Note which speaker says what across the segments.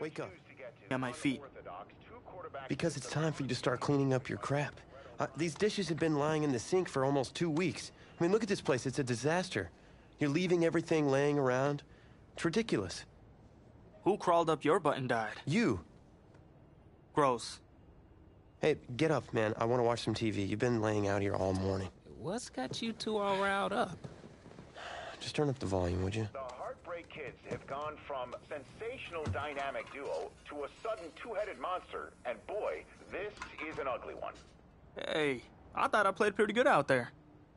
Speaker 1: Wake up.
Speaker 2: At my feet.
Speaker 1: Because it's time for you to start cleaning up your crap. These dishes have been lying in the sink for almost 2 weeks. I mean, look at this place. It's a disaster. You're leaving everything laying around. It's ridiculous.
Speaker 2: Who crawled up your butt and died?
Speaker 1: You.
Speaker 2: Gross.
Speaker 1: Hey, get up, man. I want to watch some TV. You've been laying out here all morning.
Speaker 3: What's got you two all riled up?
Speaker 1: Just turn up the volume, would you?
Speaker 4: The Heartbreak Kids have gone from sensational dynamic duo to a sudden two-headed monster. And boy, this is an ugly one.
Speaker 2: Hey, I thought I played pretty good out there.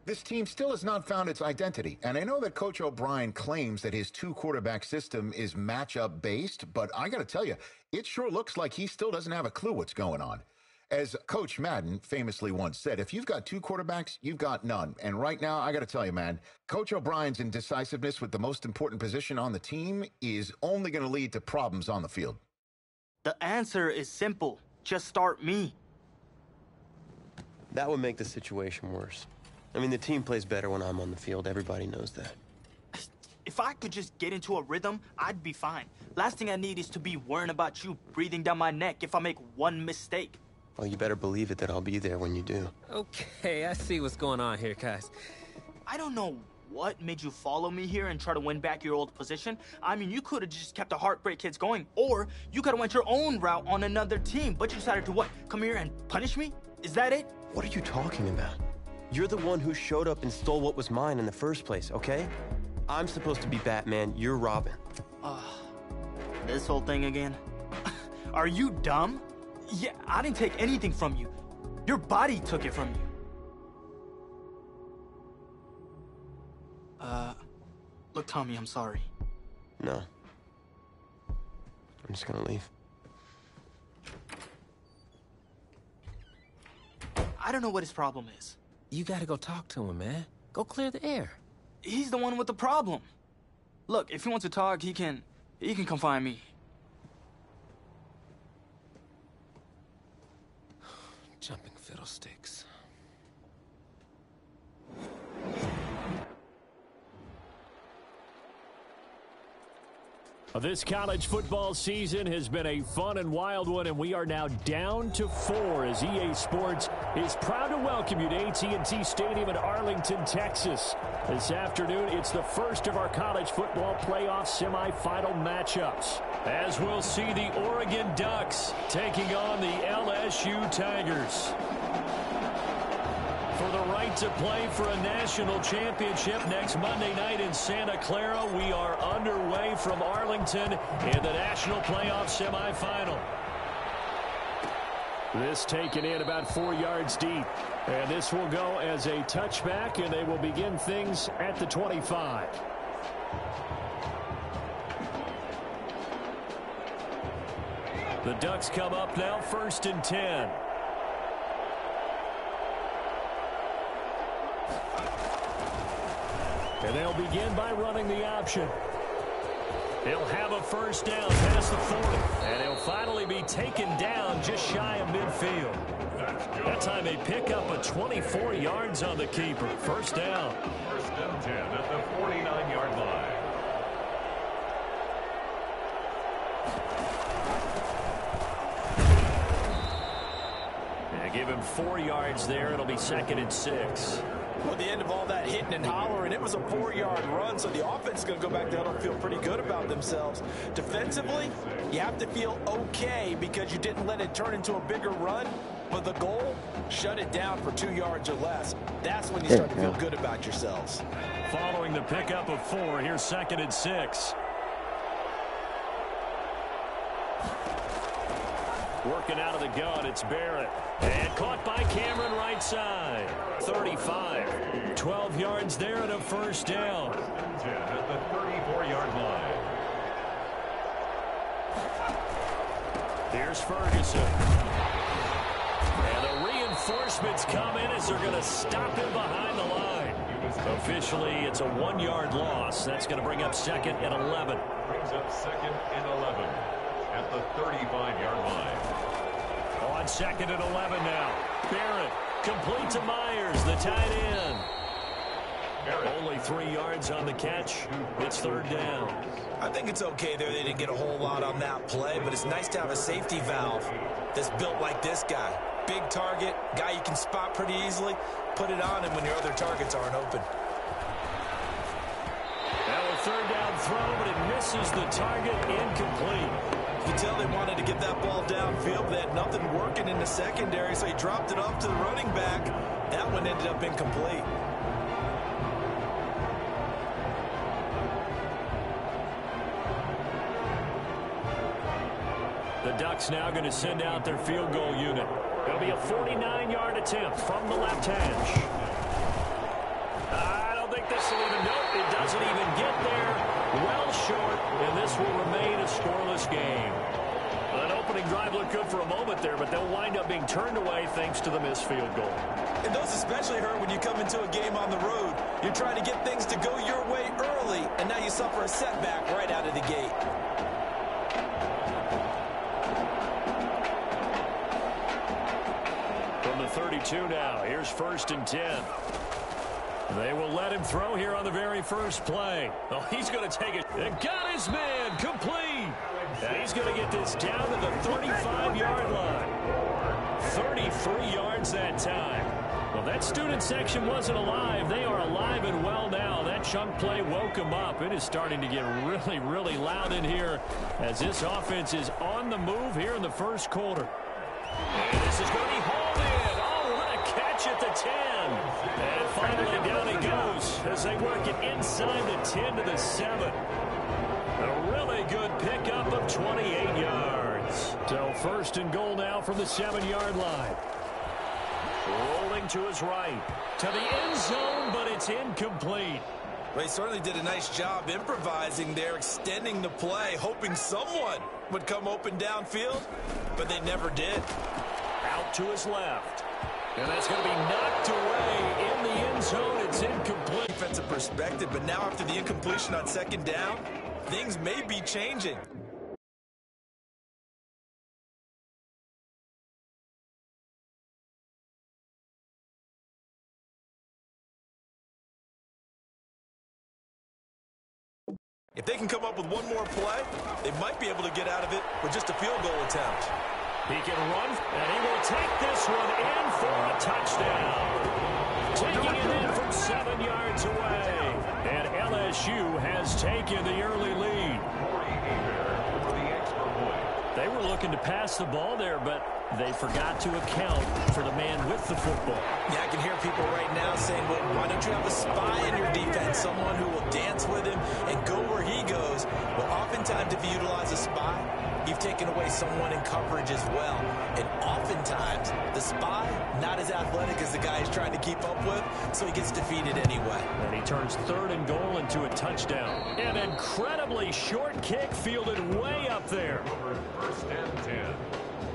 Speaker 5: This team still has not found its identity, and I know that Coach O'Brien claims that his two-quarterback system is matchup-based, but I gotta tell you, it sure looks like he still doesn't have a clue what's going on. As Coach Madden famously once said, if you've got two quarterbacks, you've got none. And right now, I gotta tell you, man, Coach O'Brien's indecisiveness with the most important position on the team is only gonna lead to problems on the field.
Speaker 2: The answer is simple. Just start me.
Speaker 1: That would make the situation worse. I mean, the team plays better when I'm on the field. Everybody knows that.
Speaker 2: If I could just get into a rhythm, I'd be fine. Last thing I need is to be worrying about you breathing down my neck if I make one mistake.
Speaker 1: Well, you better believe it that I'll be there when you do.
Speaker 3: Okay, I see what's going on here, guys.
Speaker 2: I don't know what made you follow me here and try to win back your old position. I mean, you could have just kept the Heartbreak Kids going, or you could have went your own route on another team, but you decided to what? Come here and punish me? Is that it?
Speaker 1: What are you talking about? You're the one who showed up and stole what was mine in the first place, okay? I'm supposed to be Batman, you're Robin.
Speaker 2: This whole thing again? Are you dumb? Yeah, I didn't take anything from you. Your body took it from you. Look, Tommy, I'm sorry.
Speaker 1: No. I'm just gonna leave.
Speaker 2: I don't know what his problem is.
Speaker 3: You gotta go talk to him, man. Go clear the air.
Speaker 2: He's the one with the problem. Look, if he wants to talk, he can come find me.
Speaker 3: Jumping fiddlesticks.
Speaker 6: This college football season has been a fun and wild one, and we are now down to 4 as EA Sports is proud to welcome you to AT&T Stadium in Arlington, Texas. This afternoon, it's the first of our college football playoff semifinal matchups, as we'll see the Oregon Ducks taking on the LSU Tigers. For the right to play for a national championship next Monday night in Santa Clara, we are underway from Arlington in the national playoff semifinal. This taken in about 4 yards deep. And this will go as a touchback, and they will begin things at the 25. The Ducks come up now, 1st and 10. And they'll begin by running the option. He'll have a first down past the 40. And he'll finally be taken down just shy of midfield. That time they pick up a 24 yards on the keeper. First down.
Speaker 4: 1st and 10 at the 49-yard line.
Speaker 6: And give him 4 yards there. It'll be 2nd and 6.
Speaker 7: Well, at the end of all that hitting and hollering, it was a 4-yard run, so the offense is going to go back there and feel pretty good about themselves. Defensively, you have to feel okay because you didn't let it turn into a bigger run, but the goal, shut it down for 2 yards or less. That's when you start to feel good about yourselves.
Speaker 6: Following the pickup of 4, here's 2nd and 6. Working out of the gun, it's Barrett. And caught by Cameron right side. 35. 12 yards there and a first down.
Speaker 4: 10 at the 34-yard line.
Speaker 6: Here's Ferguson. And the reinforcements come in as they're going to stop him behind the line. Officially, it's a 1-yard loss. That's going to bring up 2nd and 11.
Speaker 4: Brings up 2nd and 11 at the 35-yard line.
Speaker 6: On 2nd and 11 now. Barrett complete to Myers, the tight end. Only 3 yards on the catch. It's third down.
Speaker 7: I think it's okay there. They didn't get a whole lot on that play, but it's nice to have a safety valve that's built like this guy. Big target, guy you can spot pretty easily. Put it on him when your other targets aren't open.
Speaker 6: Now a third down throw, but it misses the target. Incomplete.
Speaker 7: You can tell they wanted to get that ball downfield, but they had nothing working in the secondary, so he dropped it off to the running back. That one ended up incomplete.
Speaker 6: The Ducks now going to send out their field goal unit. It'll be a 49-yard attempt from the left hash. I don't think this will even, nope, it doesn't even get there. Well short, and this will remain a scoreless game. An opening drive looked good for a moment there, but they'll wind up being turned away thanks to the missed field goal.
Speaker 7: And those especially hurt when you come into a game on the road. You're trying to get things to go your way early, and now you suffer a setback right out of the gate.
Speaker 6: From the 32 now, here's 1st and 10. They will let him throw here on the very first play. Oh, he's going to take it. And got his man complete. And he's going to get this down to the 35-yard line. 33 yards that time. Well, that student section wasn't alive. They are alive and well now. That chunk play woke them up. It is starting to get really, really loud in here as this offense is on the move here in the first quarter. And this is going to be hauled in. Oh, what a catch at the 10. And finally down he goes as they work it inside the 10 to the 7. A really good pickup of 28 yards. So 1st and goal now from the 7-yard line. Rolling to his right. To the end zone, but it's incomplete.
Speaker 7: Well, he certainly did a nice job improvising there, extending the play, hoping someone would come open downfield, but they never did.
Speaker 6: Out to his left. And that's going to be knocked away in the end zone. It's incomplete.
Speaker 7: Defensive perspective, but now after the incompletion on 2nd down, things may be changing. If they can come up with one more play, they might be able to get out of it with just a field goal attempt.
Speaker 6: He can run, and he will take this one in for a touchdown. Taking it in from 7 yards away. And LSU has taken the early lead. They were looking to pass the ball there, but they forgot to account for the man with the football.
Speaker 7: Yeah, I can hear people right now saying, well, why don't you have a spy in your defense, someone who will dance with him and go where he goes? Well, oftentimes if you utilize a spy, you've taken away someone in coverage as well. And oftentimes, the spy, not as athletic as the guy he's trying to keep up with, so he gets defeated anyway.
Speaker 6: And he turns 3rd and goal into a touchdown. An incredibly short kick fielded way up there.
Speaker 8: 1st and 10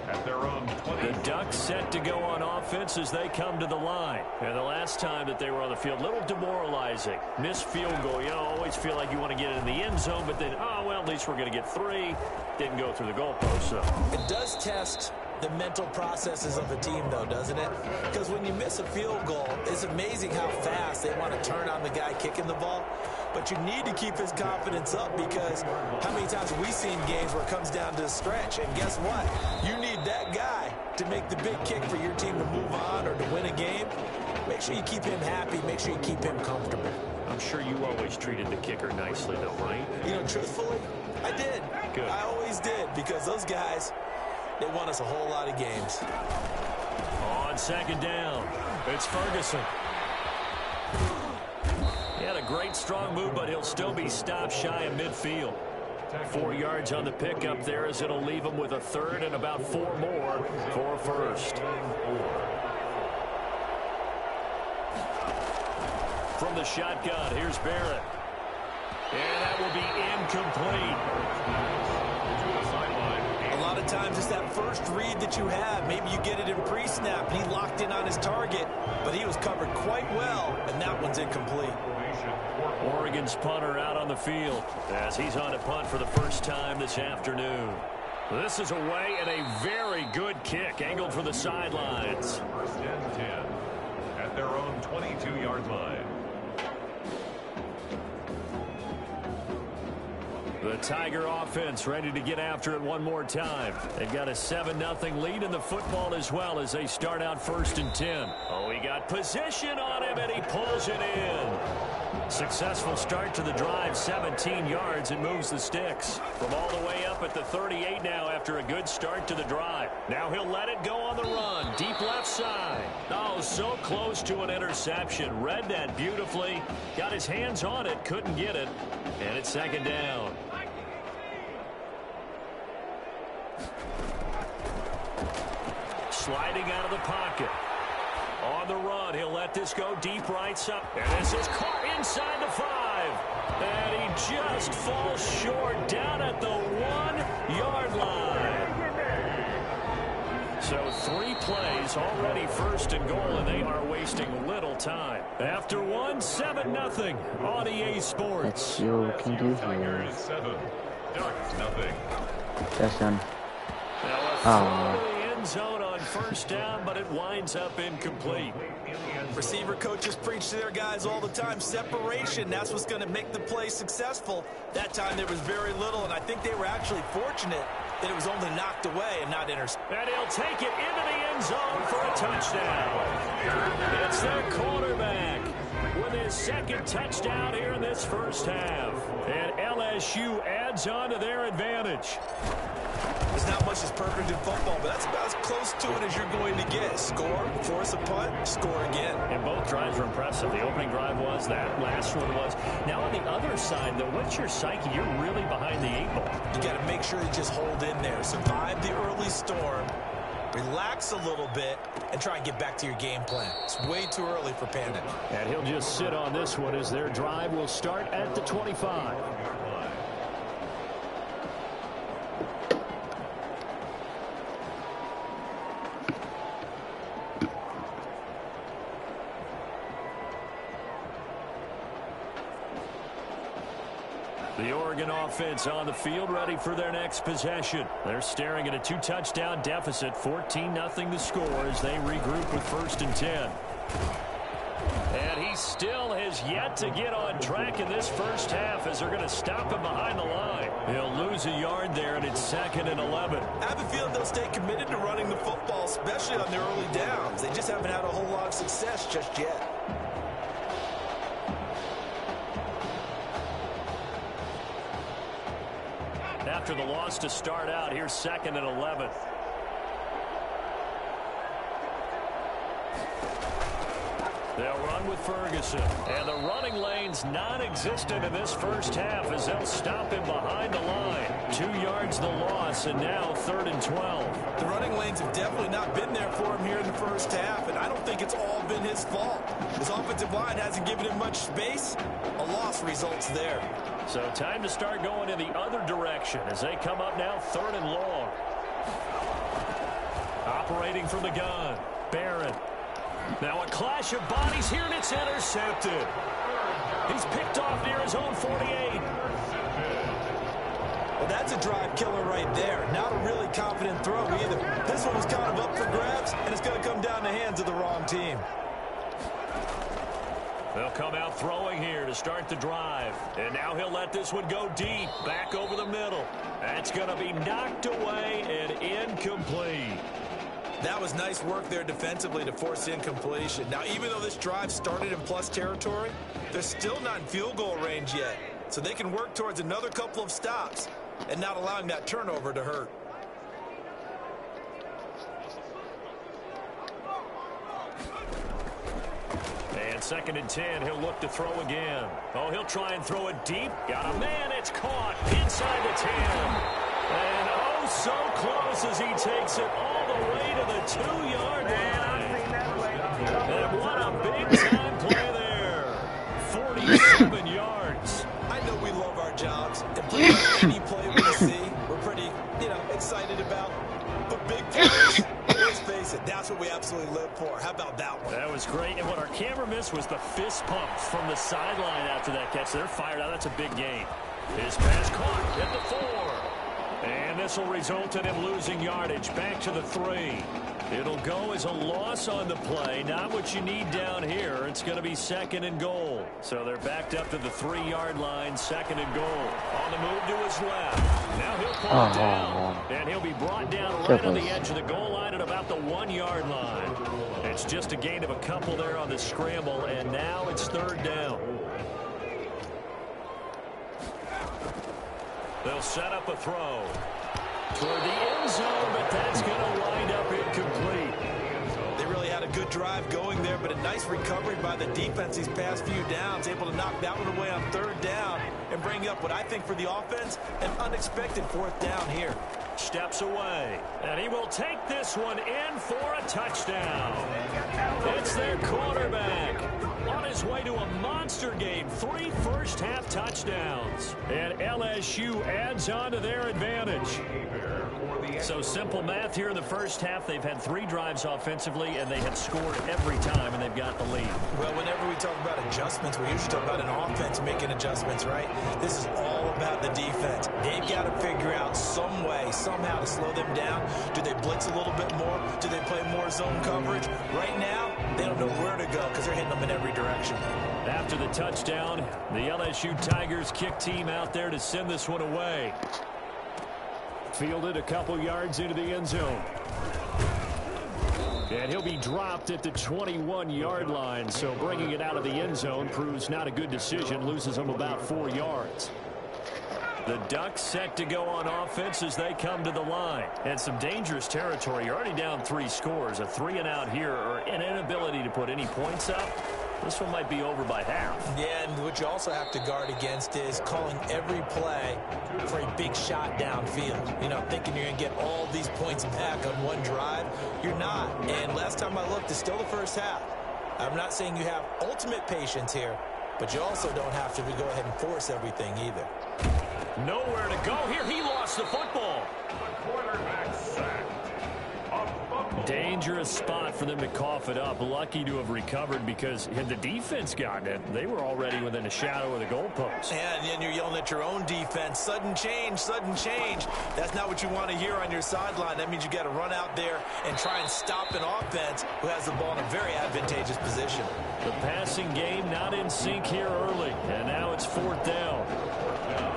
Speaker 8: at their own 20.
Speaker 6: The Ducks set to go on offense as they come to the line. And the last time that they were on the field, a little demoralizing. Missed field goal. You know, always feel like you want to get it in the end zone, but then, oh, well, at least we're going to get 3. Didn't go through the goalpost, so.
Speaker 7: It does test the mental processes of a team, though, doesn't it? Because when you miss a field goal, it's amazing how fast they want to turn on the guy kicking the ball. But you need to keep his confidence up because how many times have we seen games where it comes down to the stretch? And guess what? You need that guy to make the big kick for your team to move on or to win a game. Make sure you keep him happy. Make sure you keep him comfortable.
Speaker 6: I'm sure you always treated the kicker nicely, though, right?
Speaker 7: You know, truthfully, I did.
Speaker 6: Good.
Speaker 7: I always did because those guys, they won us a whole lot of games.
Speaker 6: On 2nd down, it's Ferguson. He had a great strong move, but he'll still be stopped shy of midfield. 4 yards on the pickup there as it'll leave him with a 3rd and about 4 more for 1st. From the shotgun, here's Barrett. And that will be incomplete.
Speaker 7: A lot of times it's that first read that you have. Maybe you get it in pre-snap, and he locked in on his target, but he was covered quite well, and that one's incomplete.
Speaker 6: Oregon's punter out on the field as he's on to punt for the first time this afternoon. This is away and a very good kick angled for the sidelines.
Speaker 8: 1st and 10 at their own 22-yard line.
Speaker 6: The Tiger offense ready to get after it one more time. They've got a 7-0 lead in the football as well as they start out 1st and 10. Oh, he got position on him, and he pulls it in. Successful start to the drive, 17 yards, and moves the sticks. From all the way up at the 38 now after a good start to the drive. Now he'll let it go on the run, deep left side. Oh, so close to an interception. Read that beautifully. Got his hands on it, couldn't get it. And it's 2nd down. Sliding out of the pocket. On the run, he'll let this go deep right side. And this is caught inside the 5. And he just falls short down at the 1-yard line. So 3 plays, already 1st and goal, and they are wasting little time. After 1, 7-0 on EA Sports.
Speaker 9: Let's see what we can do here. Session.
Speaker 6: Zone on 1st down, but it winds up incomplete.
Speaker 7: Receiver coaches preach to their guys all the time. Separation, that's what's going to make the play successful. That time there was very little, and I think they were actually fortunate that it was only knocked away and not intercepted.
Speaker 6: And he'll take it into the end zone for a touchdown. It's their quarterback with his 2nd touchdown here in this 1st half. And LSU adds on to their advantage.
Speaker 7: There's not much that's perfect in football, but that's about as close to it as you're going to get. Score, force a punt, score again.
Speaker 6: And both drives were impressive. The opening drive was, that last one was. Now on the other side, though, what's your psyche? You're really behind the 8 ball.
Speaker 7: You got to make sure you just hold in there. Survive the early storm, relax a little bit, and try and get back to your game plan. It's way too early for panic.
Speaker 6: And he'll just sit on this one as their drive will start at the 25. The Oregon offense on the field ready for their next possession. They're staring at a 2-touchdown deficit, 14-0 the score as they regroup with 1st and 10. And he still has yet to get on track in this 1st half as they're going to stop him behind the line. He'll lose a yard there, and it's 2nd and 11.
Speaker 7: I have a feeling they'll stay committed to running the football, especially on their early downs. They just haven't had a whole lot of success just yet.
Speaker 6: After the loss to start out, here's 2nd and 11. They'll run with Ferguson. And the running lane's non-existent in this 1st half as they'll stop him behind the line. 2 yards the loss, and now 3rd and 12.
Speaker 7: The running lanes have definitely not been there for him here in the 1st half, and I don't think it's all been his fault. His offensive line hasn't given him much space. A loss results there.
Speaker 6: So time to start going in the other direction as they come up now 3rd and long. Operating from the gun, Barron. Now a clash of bodies here, and it's intercepted. He's picked off near his own 48.
Speaker 7: Well, that's a drive killer right there. Not a really confident throw either. This one was kind of up for grabs, and it's going to come down the hands of the wrong team.
Speaker 6: They'll come out throwing here to start the drive. And now he'll let this one go deep, back over the middle. That's going to be knocked away and incomplete.
Speaker 7: That was nice work there defensively to force incompletion. Now, even though this drive started in plus territory, they're still not in field goal range yet. So they can work towards another couple of stops and not allowing that turnover to hurt.
Speaker 6: And 2nd and 10, he'll look to throw again. Oh, he'll try and throw it deep. Got a man, it's caught inside the 10. And oh, so close as he takes it all the way to the 2-yard line. And what a big-time play there. 47 yards.
Speaker 7: I know we love our jobs. And pretty much any play we see, we're pretty, excited about. But big plays, let's face it, that's what we absolutely live for. How about that one?
Speaker 6: That was great. And what our camera missed was the fist pumps from the sideline after that catch. They're fired out. That's a big gain. His pass caught at the 4. And And this will result in him losing yardage. Back to the 3. It'll go as a loss on the play. Not what you need down here. It's going to be 2nd and goal. So they're backed up to the 3-yard line, 2nd and goal. On the move to his left. Now he'll pull it down. And he'll be brought down right on the edge of the goal line at about the 1-yard line. It's just a gain of a couple there on the scramble, and now it's 3rd down. They'll set up a throw toward the end zone, but that's going to wind up incomplete.
Speaker 7: They really had a good drive going there, but a nice recovery by the defense these past few downs, able to knock that one away on 3rd down and bring up what I think for the offense, an unexpected 4th down here.
Speaker 6: Steps away, and he will take this one in for a touchdown. It's their quarterback on his way to a monster game. 3 first-half touchdowns, and LSU adds on to their advantage. So simple math here in the first half. They've had 3 drives offensively, and they have scored every time, and they've got the lead.
Speaker 7: Well, whenever we talk about adjustments, we usually talk about an offense making adjustments, right? This is all about the defense. They've got to figure out some way, somehow to slow them down. Do they blitz a little bit more? Do they play more zone coverage? Right now, they don't know where to go because they're hitting them in every direction.
Speaker 6: After the touchdown, the LSU Tigers kick team out there to send this one away. Fielded a couple yards into the end zone. And he'll be dropped at the 21-yard line, so bringing it out of the end zone proves not a good decision, loses him about 4 yards. The Ducks set to go on offense as they come to the line. And some dangerous territory. You're already down 3 scores. A 3-and-out here, or an inability to put any points up. This one might be over by half. Yeah, and what you also have to guard against is calling every play for a big shot downfield. You know, thinking you're going to get all these points back on one drive. You're not. And last time I looked, it's still the first half. I'm not saying you have ultimate patience here, but you also don't have to go ahead and force everything either. Nowhere to go here. He lost the football.
Speaker 8: The quarterback sacked.
Speaker 6: Dangerous spot for them to cough it up. Lucky to have recovered because had the defense gotten it, they were already within a shadow of the goalpost.
Speaker 7: And then you're yelling at your own defense. Sudden change, sudden change. That's not what you want to hear on your sideline. That means you got to run out there and try and stop an offense who has the ball in a very advantageous position. The passing game not in sync here early, and now it's 4th down.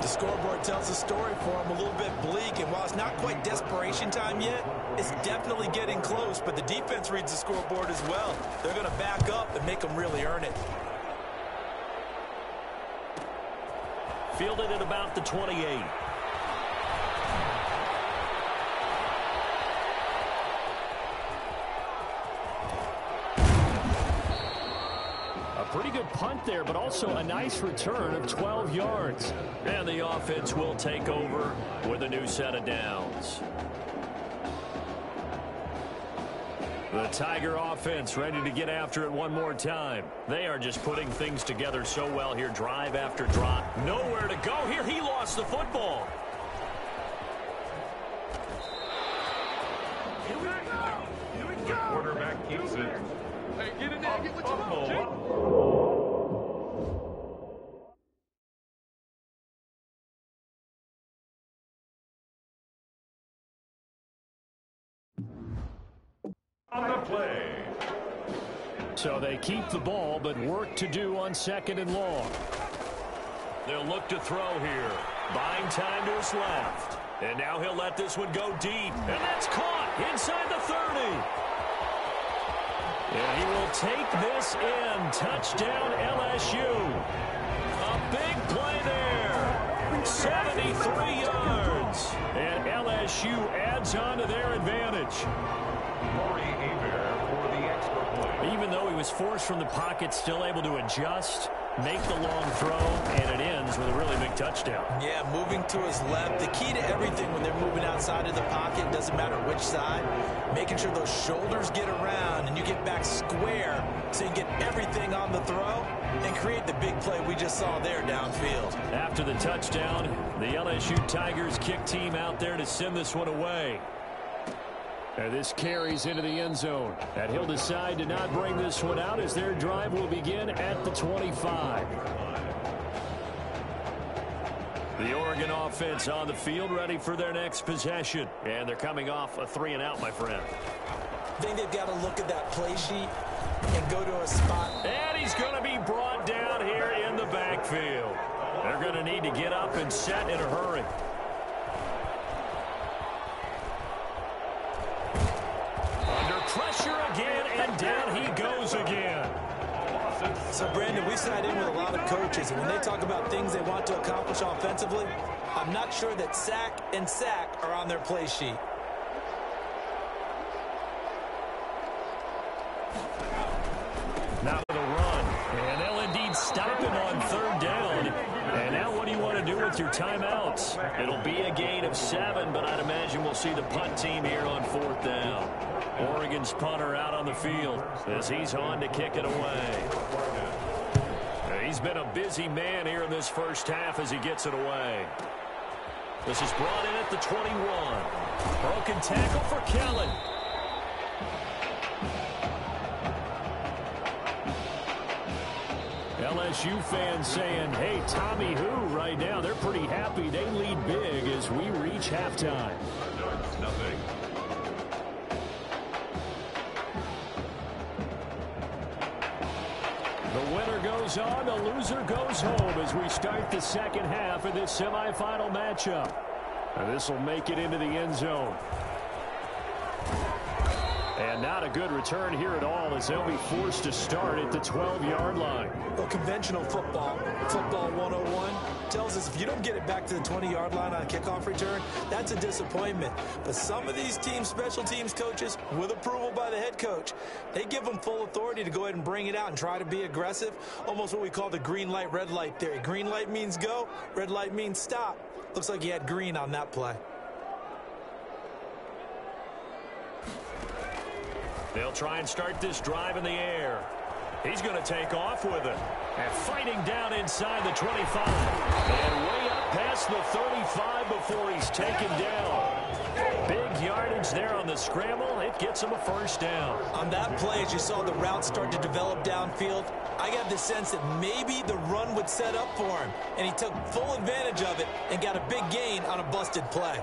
Speaker 7: The scoreboard tells the story for him, a little bit bleak, and while it's not quite desperation time yet, it's definitely getting close, but the defense reads the scoreboard as well. They're going to back up and make them really earn it. Fielded at about the 28. Pretty good punt there, but also a nice return of 12 yards. And the offense will take over with a new set of downs. The Tiger offense ready to get after it one more time. They are just putting things together so well here, drive after drive. Nowhere to go here. He lost the football.
Speaker 8: Here we go. The quarterback keeps it.
Speaker 10: Hey, get in there. Get what you want, Jake.
Speaker 8: On the play.
Speaker 6: So they keep the ball, but work to do on 2nd and long. They'll look to throw here. Buying time to his left. And now he'll let this one go deep. And that's caught inside the 30. And he will take this in. Touchdown LSU. A big play there. 73 yards. And LSU adds on to their advantage.
Speaker 8: Corey Hebert for the extra point.
Speaker 6: Even though he was forced from the pocket, still able to adjust, make the long throw, and it ends with a really big touchdown. Yeah, moving to his left. The key to everything when they're moving outside of the pocket, doesn't matter which side, making sure those shoulders get around and you get back square so you can get everything on the throw and create the big play we just saw there downfield. After the touchdown, the LSU Tigers kick team out there to send this one away. And this carries into the end zone. And he'll decide to not bring this one out as their drive will begin at the 25. The Oregon offense on the field, ready for their next possession. And they're coming off a 3-and-out, my friend.
Speaker 7: I think they've got to look at that play sheet and go to a spot.
Speaker 6: And he's going to be brought down here in the backfield. They're going to need to get up and set in a hurry. Under pressure again, and down he goes again.
Speaker 7: So, Brandon, we sat in with a lot of coaches, and when they talk about things they want to accomplish offensively, I'm not sure that sack and sack are on their play sheet.
Speaker 6: Now for the run, and they'll indeed stop him on 3rd down. And now what do you want to do with your timeouts? It'll be a gain of 7, but I'd imagine we'll see the punt team here on 4th down. Oregon's punter out on the field as he's on to kick it away. He's been a busy man here in this first half as he gets it away. This is brought in at the 21. Broken tackle for Kellen. LSU fans saying, hey, Tommy who right now. They're pretty happy. They lead big as we reach halftime.
Speaker 8: Nothing.
Speaker 6: The winner goes on, the loser goes home as we start the second half of this semifinal matchup. And this will make it into the end zone. And not a good return here at all as they'll be forced to start at the 12-yard line.
Speaker 7: Well, conventional football 101, tells us if you don't get it back to the 20-yard line on a kickoff return, that's a disappointment. But some of these teams, special teams coaches, with approval by the head coach, they give them full authority to go ahead and bring it out and try to be aggressive, almost what we call the green light, red light theory. Green light means go, red light means stop. Looks like he had green on that play.
Speaker 6: They'll try and start this drive in the air. He's going to take off with it. And fighting down inside the 25. And way up past the 35 before he's taken down. Big yardage there on the scramble. It gets him a first down.
Speaker 7: On that play, as you saw the route start to develop downfield, I got the sense that maybe the run would set up for him. And he took full advantage of it and got a big gain on a busted play.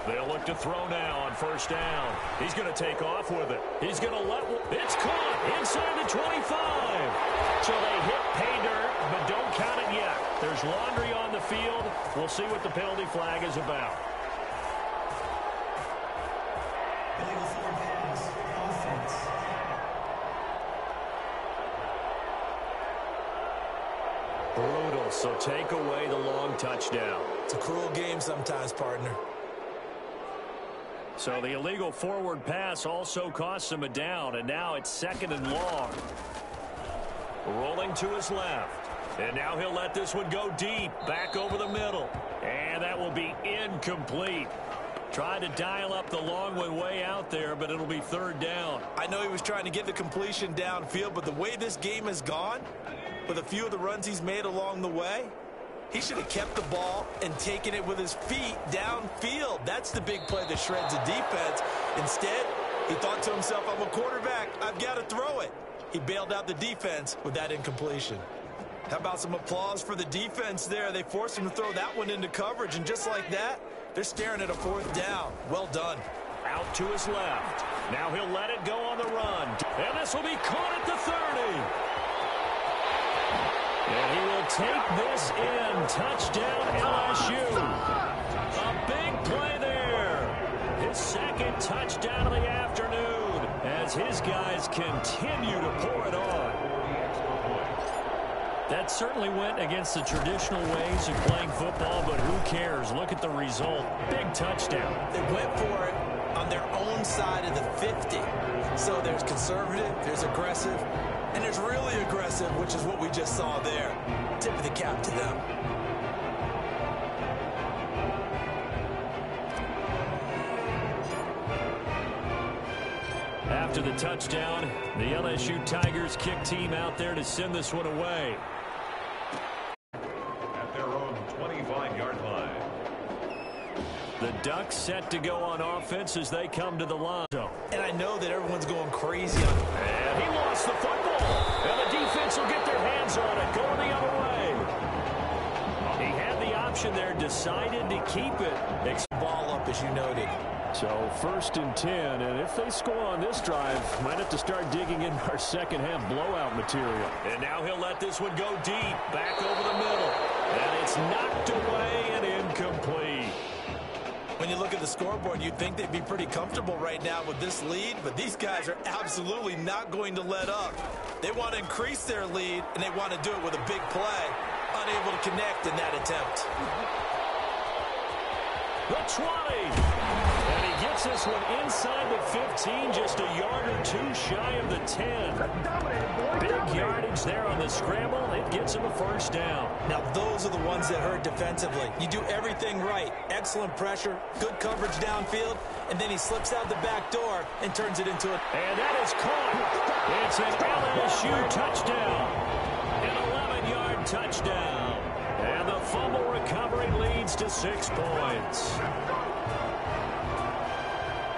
Speaker 6: They'll look to throw now on first down. He's going to take off with it. He's going to let one. It's caught inside the 25. So they hit pay dirt, but don't count it yet. There's laundry on the field. We'll see what the penalty flag is about. Brutal, so take away the long touchdown.
Speaker 7: It's a cruel game sometimes, partner.
Speaker 6: So the illegal forward pass also costs him a down, and now it's 2nd and long. Rolling to his left. And now he'll let this one go deep, back over the middle. And that will be incomplete. Tried to dial up the long one way out there, but it'll be 3rd down.
Speaker 7: I know he was trying to get the completion downfield, but the way this game has gone, with a few of the runs he's made along the way, he should have kept the ball and taken it with his feet downfield. That's the big play that shreds the defense. Instead, he thought to himself, I'm a quarterback. I've got to throw it. He bailed out the defense with that incompletion. How about some applause for the defense there? They forced him to throw that one into coverage, and just like that, they're staring at a 4th down. Well done.
Speaker 6: Out to his left. Now he'll let it go on the run. And this will be caught at the 30. And he will take this in. Touchdown, LSU. A big play there. His 2nd touchdown of the afternoon as his guys continue to pour it on. That certainly went against the traditional ways of playing football, but who cares? Look at the result. Big touchdown.
Speaker 7: They went for it on their own side of the 50. So there's conservative, there's aggressive, and there's really aggressive, which is what we just saw there. Tip of the cap to them.
Speaker 6: After the touchdown, the LSU Tigers kick team out there to send this one away.
Speaker 8: At their own 25-yard line.
Speaker 6: The Ducks set to go on offense as they come to the line.
Speaker 7: And I know that everyone's going crazy on it.
Speaker 6: And he lost the football. And the defense will get their hands on it. Going the other way.
Speaker 8: On
Speaker 6: option there, decided to keep it.
Speaker 7: Ball up, as you noted.
Speaker 6: So 1st and 10, and if they score on this drive, might have to start digging in our second half blowout material. And now he'll let this one go deep, back over the middle. And it's knocked away and incomplete.
Speaker 7: When you look at the scoreboard, you'd think they'd be pretty comfortable right now with this lead, but these guys are absolutely not going to let up. They want to increase their lead, and they want to do it with a big play. Unable to connect in that attempt.
Speaker 6: The 20. And he gets this one inside the 15, just a yard or two shy of the 10. Big yardage there on the scramble. It gets him a first down.
Speaker 7: Now, those are the ones that hurt defensively. You do everything right. Excellent pressure, good coverage downfield, and then he slips out the back door and turns it into a...
Speaker 6: And that is caught. It's an LSU touchdown. An 11-yard touchdown. And the fumble recovery leads to 6 points.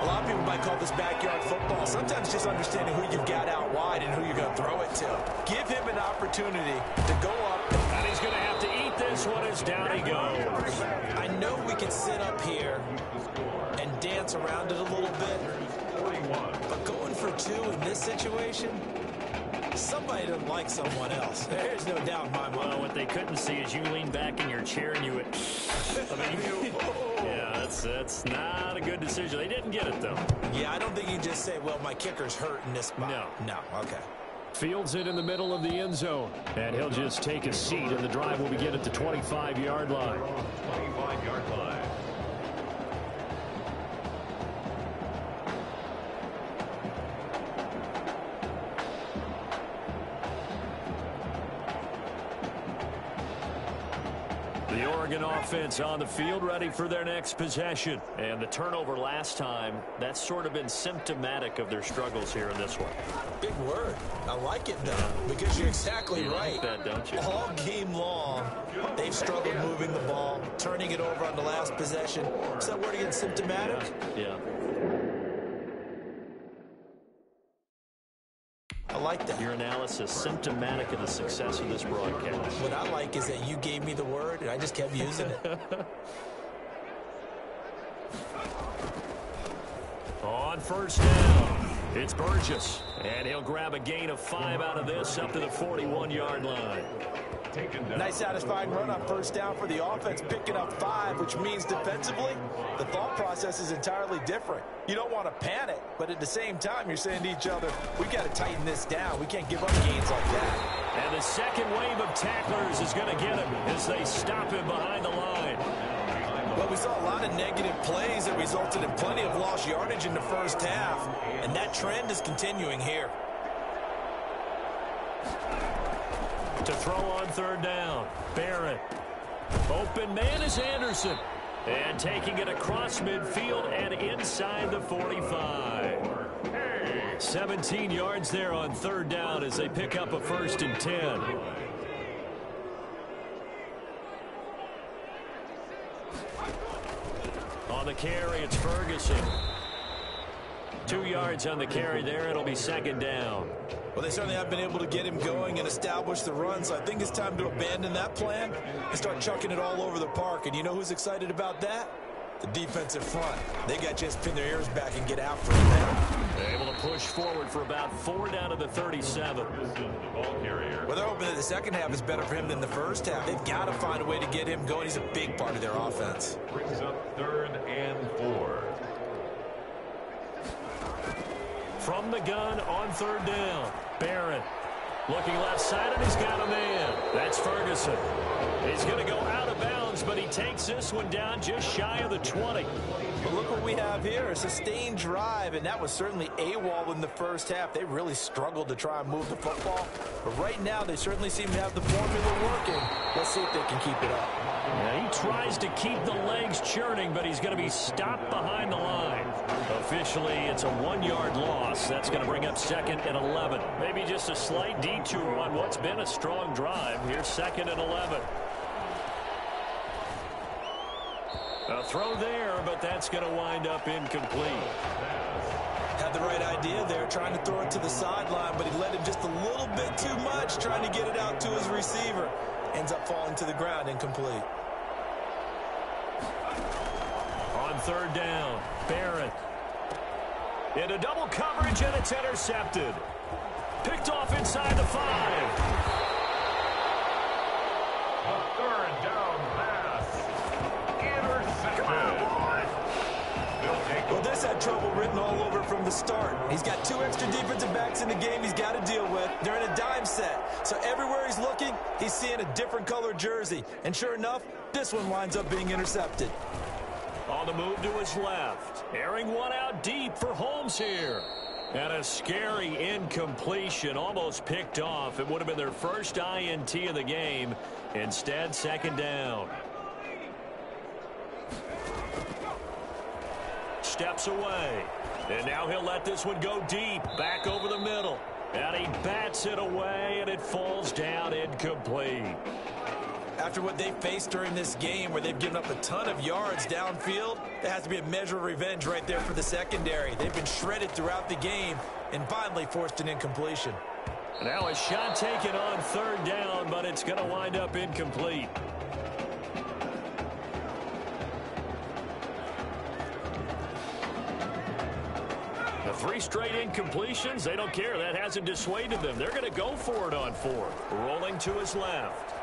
Speaker 7: A lot of people might call this backyard football. Sometimes just understanding who you've got out wide and who you're going to throw it to. Give him an opportunity to go up.
Speaker 6: And he's going to have to eat this one as down he goes.
Speaker 7: I know we can sit up here and dance around it a little bit. But going for 2 in this situation, somebody doesn't like someone else. There's no doubt in my mind.
Speaker 6: Well, what they couldn't see is you lean back in your chair and you would... yeah, that's not a good decision. They didn't get it, though.
Speaker 7: Yeah, I don't think you can just say, well, my kicker's hurt in this spot. No, okay.
Speaker 6: Fields it in the middle of the end zone. And he'll just take a seat, and the drive will begin at the 25-yard line.
Speaker 8: 25-yard line.
Speaker 6: The Oregon offense on the field, ready for their next possession. And the turnover last time, that's sort of been symptomatic of their struggles here in this one.
Speaker 7: Big word. I like it, though, because you're exactly right.
Speaker 6: You like that, don't you?
Speaker 7: All game long, they've struggled moving the ball, turning it over on the last possession. Is that word again, symptomatic?
Speaker 6: Yeah.
Speaker 7: I like that.
Speaker 6: Your analysis, symptomatic of the success of this broadcast.
Speaker 7: What I like is that you gave me the word, and I just kept using it.
Speaker 6: On first down, it's Burgess. And he'll grab a gain of 5 out of this up to the 41-yard line.
Speaker 7: Nice satisfying run on first down for the offense, picking up 5, which means defensively, the thought process is entirely different. You don't want to panic, but at the same time, you're saying to each other, we got to tighten this down. We can't give up gains like that.
Speaker 6: And the second wave of tacklers is going to get him as they stop him behind the line.
Speaker 7: Well, we saw a lot of negative plays that resulted in plenty of lost yardage in the first half, and that trend is continuing here.
Speaker 6: To throw on third down, Barrett. Open man is Anderson. And taking it across midfield and inside the 45. 17 yards there on third down as they pick up a 1st and 10. On the carry, it's Ferguson. 2 yards on the carry there. It'll be 2nd down.
Speaker 7: Well, they certainly have been able to get him going and establish the run, so I think it's time to abandon that plan and start chucking it all over the park. And you know who's excited about that? The defensive front. They got just pin their ears back and get after him now.
Speaker 6: They're able to push forward for about 4 down to the 37.
Speaker 7: Well, they're hoping that the second half is better for him than the first half. They've got to find a way to get him going. He's a big part of their offense.
Speaker 8: Brings up 3rd and 4.
Speaker 6: From the gun on third down, Barrett looking left side, and he's got a man. That's Ferguson. He's going to go out of bounds, but he takes this one down just shy of the 20.
Speaker 7: But look what we have here, a sustained drive, and that was certainly AWOL in the first half. They really struggled to try and move the football. But right now, they certainly seem to have the formula working. Let's see if they can keep it up.
Speaker 6: Yeah, he tries to keep the legs churning, but he's going to be stopped behind the line. Officially, it's a 1-yard loss. That's going to bring up 2nd and 11. Maybe just a slight detour on what's been a strong drive. Here's 2nd and 11. A throw there, but that's going to wind up incomplete.
Speaker 7: Had the right idea there, trying to throw it to the sideline, but he led him just a little bit too much, trying to get it out to his receiver. Ends up falling to the ground, incomplete.
Speaker 6: third down. Barrett. Into double coverage, and it's intercepted. Picked off inside the 5.
Speaker 8: A third down pass. Intercepted.
Speaker 7: Well, this had trouble written all over from the start. He's got 2 extra defensive backs in the game he's got to deal with. They're in a dime set. So everywhere he's looking, he's seeing a different color jersey. And sure enough, this one winds up being intercepted.
Speaker 6: On the move to his left. Airing one out deep for Holmes here. And a scary incompletion, almost picked off. It would have been their first INT of the game. Instead, second down. Steps away. And now he'll let this one go deep. Back over the middle. And he bats it away, and it falls down incomplete.
Speaker 7: After what they faced during this game where they've given up a ton of yards downfield, there has to be a measure of revenge right there for the secondary. They've been shredded throughout the game and finally forced an incompletion.
Speaker 6: Now a shot taken on third down, but it's going to wind up incomplete. The 3 straight incompletions, they don't care. That hasn't dissuaded them. They're going to go for it on 4th. Rolling to his left.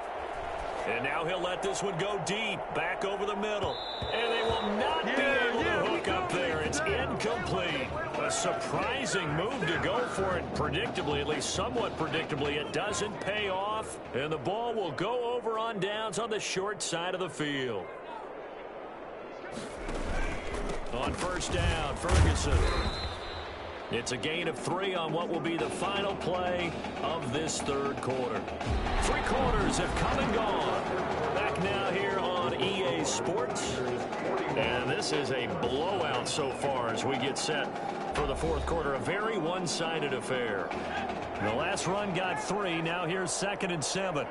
Speaker 6: And now he'll let this one go deep, back over the middle. And they will not be able to hook up there. It's incomplete. A surprising move to go for it. Predictably, at least somewhat predictably, it doesn't pay off. And the ball will go over on downs on the short side of the field. On first down, Ferguson. It's a gain of 3 on what will be the final play of this third quarter. 3 quarters have come and gone. Back now here on EA Sports. And this is a blowout so far as we get set for the fourth quarter. A very one-sided affair. The last run got 3. Now here's 2nd and 7.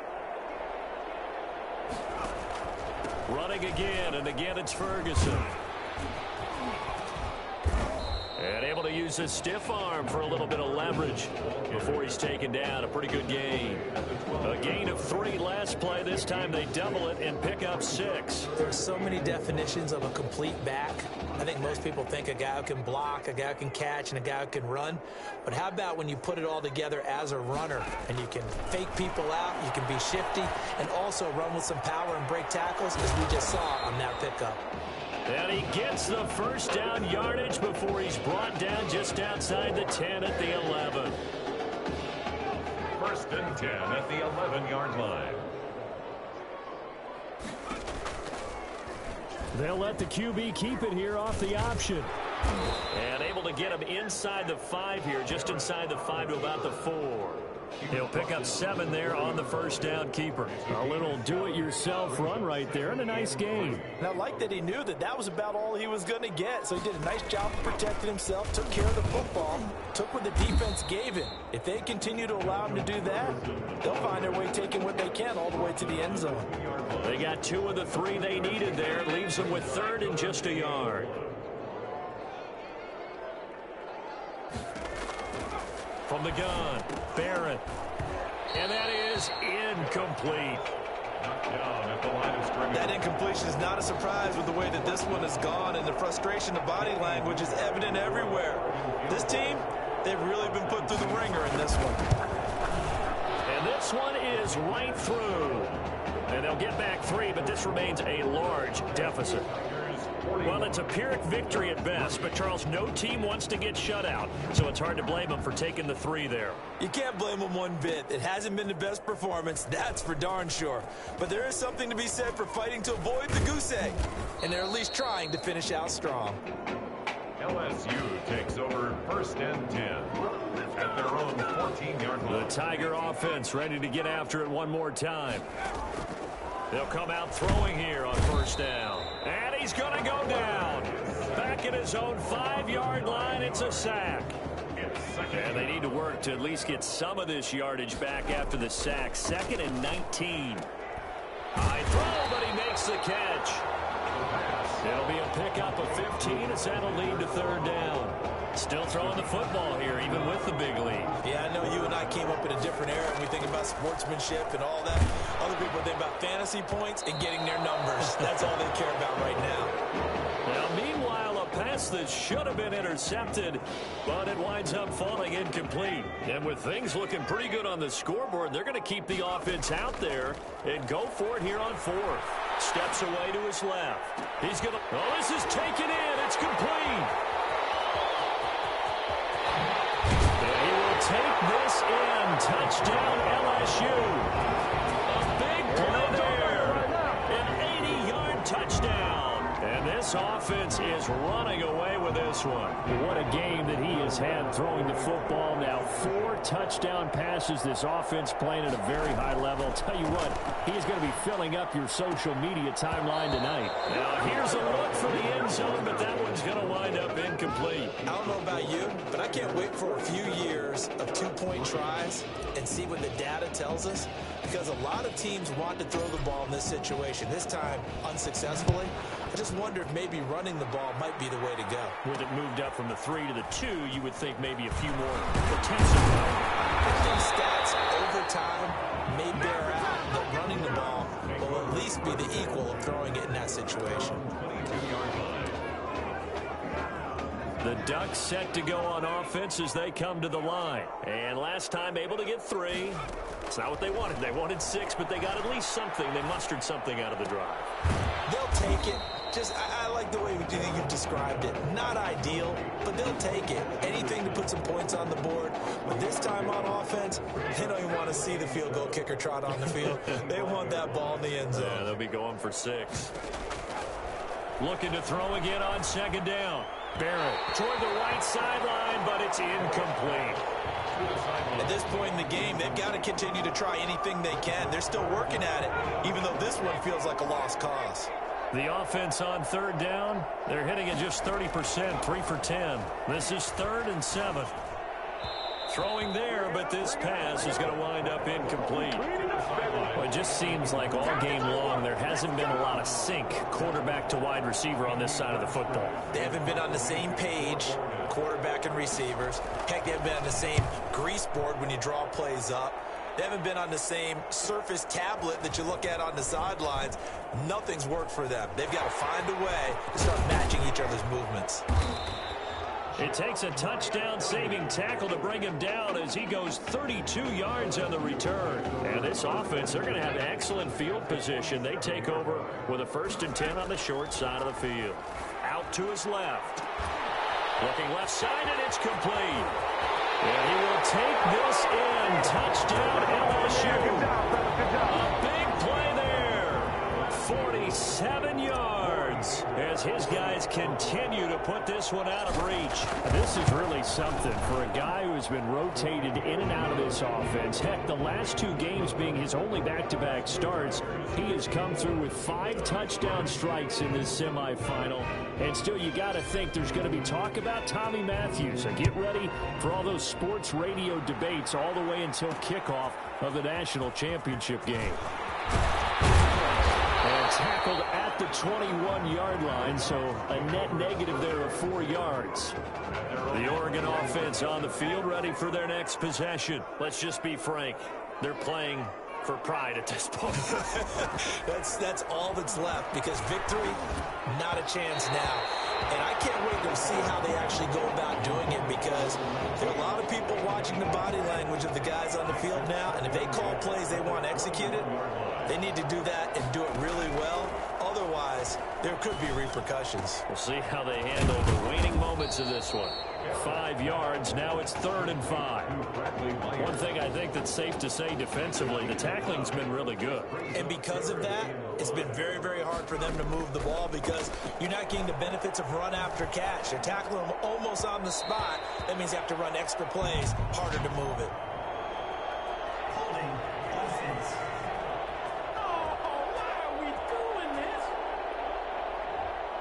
Speaker 6: Running again, and again it's Ferguson. And able to use his stiff arm for a little bit of leverage before he's taken down. A pretty good gain. A gain of 3 last play. This time they double it and pick up 6.
Speaker 7: There's so many definitions of a complete back. I think most people think a guy who can block, a guy who can catch, and a guy who can run. But how about when you put it all together as a runner and you can fake people out, you can be shifty, and also run with some power and break tackles, as we just saw on that pickup.
Speaker 6: And he gets the first down yardage before he's brought down just outside the 10 at the 11.
Speaker 8: 1st and 10 at the 11-yard line.
Speaker 6: They'll let the QB keep it here off the option. And able to get him inside the 5 here, just inside the 5 to about the 4. He'll pick up 7 there on the first down keeper. A little do-it-yourself run right there and a nice gain.
Speaker 7: And I like that he knew that that was about all he was going to get. So he did a nice job of protecting himself, took care of the football, took what the defense gave him. If they continue to allow him to do that, they'll find their way taking what they can all the way to the end zone.
Speaker 6: They got 2 of the 3 they needed there. Leaves them with 3rd and just a yard. From the gun, Barrett. And that is incomplete.
Speaker 7: That incompletion is not a surprise with the way that this one has gone, and the frustration, the body language is evident everywhere. This team, they've really been put through the ringer in this one.
Speaker 6: And this one is right through. And they'll get back 3, but this remains a large deficit. Well, it's a Pyrrhic victory at best, but Charles, no team wants to get shut out, so it's hard to blame them for taking the 3 there.
Speaker 7: You can't blame them one bit. It hasn't been the best performance, that's for darn sure. But there is something to be said for fighting to avoid the goose egg, and they're at least trying to finish out strong.
Speaker 8: LSU takes over 1st and 10 at their own 14-yard line.
Speaker 6: The Tiger offense ready to get after it one more time. They'll come out throwing here on first down. And he's going to go down. Back at his own 5-yard line, it's a sack. And they need to work to at least get some of this yardage back after the sack. 2nd and 19. High throw, but he makes the catch. It'll be a pickup of 15 as that'll lead to 3rd down. Still throwing the football here, even with the big lead.
Speaker 7: Yeah, I know you and I came up in a different era, and we think about sportsmanship and all that. Other people think about fantasy points and getting their numbers. That's all they care about right now.
Speaker 6: Now, meanwhile, a pass that should have been intercepted, but it winds up falling incomplete. And with things looking pretty good on the scoreboard, they're going to keep the offense out there and go for it here on fourth. Steps away to his left. He's going to... Oh, this is taken in. It's complete. And he will take this in. Touchdown, LSU. A big play there. An 80-yard touchdown. And this offense is running away with this one. What a game that he has had throwing the football. Now 4 touchdown passes. This offense playing at a very high level. I'll tell you what, he's going to be filling up your social media timeline tonight. Now here's a look for the end zone, but that one's going to wind up incomplete.
Speaker 7: I don't know about you, but I can't wait for a few years of 2-point tries and see what the data tells us, because a lot of teams want to throw the ball in this situation, this time unsuccessfully. I just wonder if maybe running the ball might be the way to go.
Speaker 6: With it moved up from the 3 to the 2, you would think maybe a few more potential.
Speaker 7: I think stats over time may bear out that running the ball will at least be the equal of throwing it in that situation.
Speaker 6: The Ducks set to go on offense as they come to the line. And last time able to get 3. It's not what they wanted. They wanted 6, but they got at least something. They mustered something out of the drive.
Speaker 7: They'll take it. I like the way you described it. Not ideal, but they'll take it. Anything to put some points on the board. But this time on offense, they don't even want to see the field goal kicker trot on the field. They want that ball in the end zone.
Speaker 6: Yeah, they'll be going for 6. Looking to throw again on second down. Barrett toward the right sideline, but it's incomplete.
Speaker 7: At this point in the game, they've got to continue to try anything they can. They're still working at it, even though this one feels like a lost cause.
Speaker 6: The offense on third down, they're hitting at just 30%, 3 for 10. This is 3rd and 7. Throwing there, but this pass is going to wind up incomplete. Well, it just seems like all game long there hasn't been a lot of sync quarterback to wide receiver on this side of the football.
Speaker 7: They haven't been on the same page, quarterback and receivers. Heck, they haven't been on the same grease board when you draw plays up. They haven't been on the same Surface tablet that you look at on the sidelines. Nothing's worked for them. They've got to find a way to start matching each other's movements.
Speaker 6: It takes a touchdown-saving tackle to bring him down as he goes 32 yards on the return. And this offense, they're going to have excellent field position. They take over with a 1st and 10 on the short side of the field. Out to his left. Looking left side, and it's complete. And he will take this in. Touchdown, LSU. A big play there. 47 yards as his guys continue to put this one out of reach. This is really something for a guy who has been rotated in and out of this offense. Heck, the last 2 games being his only back-to-back starts, he has come through with 5 touchdown strikes in this semifinal. And still, you got to think there's going to be talk about Tommy Matthews. So get ready for all those sports radio debates all the way until kickoff of the national championship game. And tackled at the 21-yard line, so a net negative there of 4 yards. The Oregon offense on the field, ready for their next possession. Let's just be frank. They're playing for pride at this point.
Speaker 7: That's all that's left, because victory, not a chance now. And I can't wait to see how they actually go about doing it, because there are a lot of people watching the body language of the guys on the field now, and if they call plays they want executed, they need to do that and do it really well. Otherwise, there could be repercussions.
Speaker 6: We'll see how they handle the waning moments of this one. 5 yards. Now it's 3rd and 5. One thing I think that's safe to say defensively, the tackling's been really good.
Speaker 7: And because of that, it's been very, very hard for them to move the ball, because you're not getting the benefits of run after catch. They're tackling them almost on the spot. That means you have to run extra plays, harder to move it.
Speaker 10: Holding offense.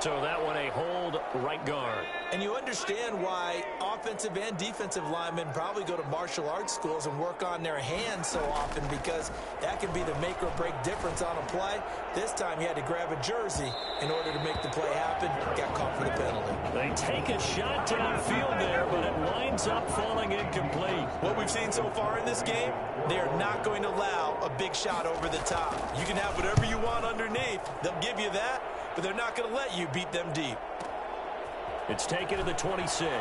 Speaker 6: So that one a hold right guard.
Speaker 7: And you understand why offensive and defensive linemen probably go to martial arts schools and work on their hands so often, because that can be the make or break difference on a play. This time he had to grab a jersey in order to make the play happen. Got caught for the penalty.
Speaker 6: They take a shot downfield there, but it winds up falling incomplete.
Speaker 7: What we've seen so far in this game, they are not going to allow a big shot over the top. You can have whatever you want underneath. They'll give you that, but they're not going to let you beat them deep.
Speaker 6: It's taken to the 26.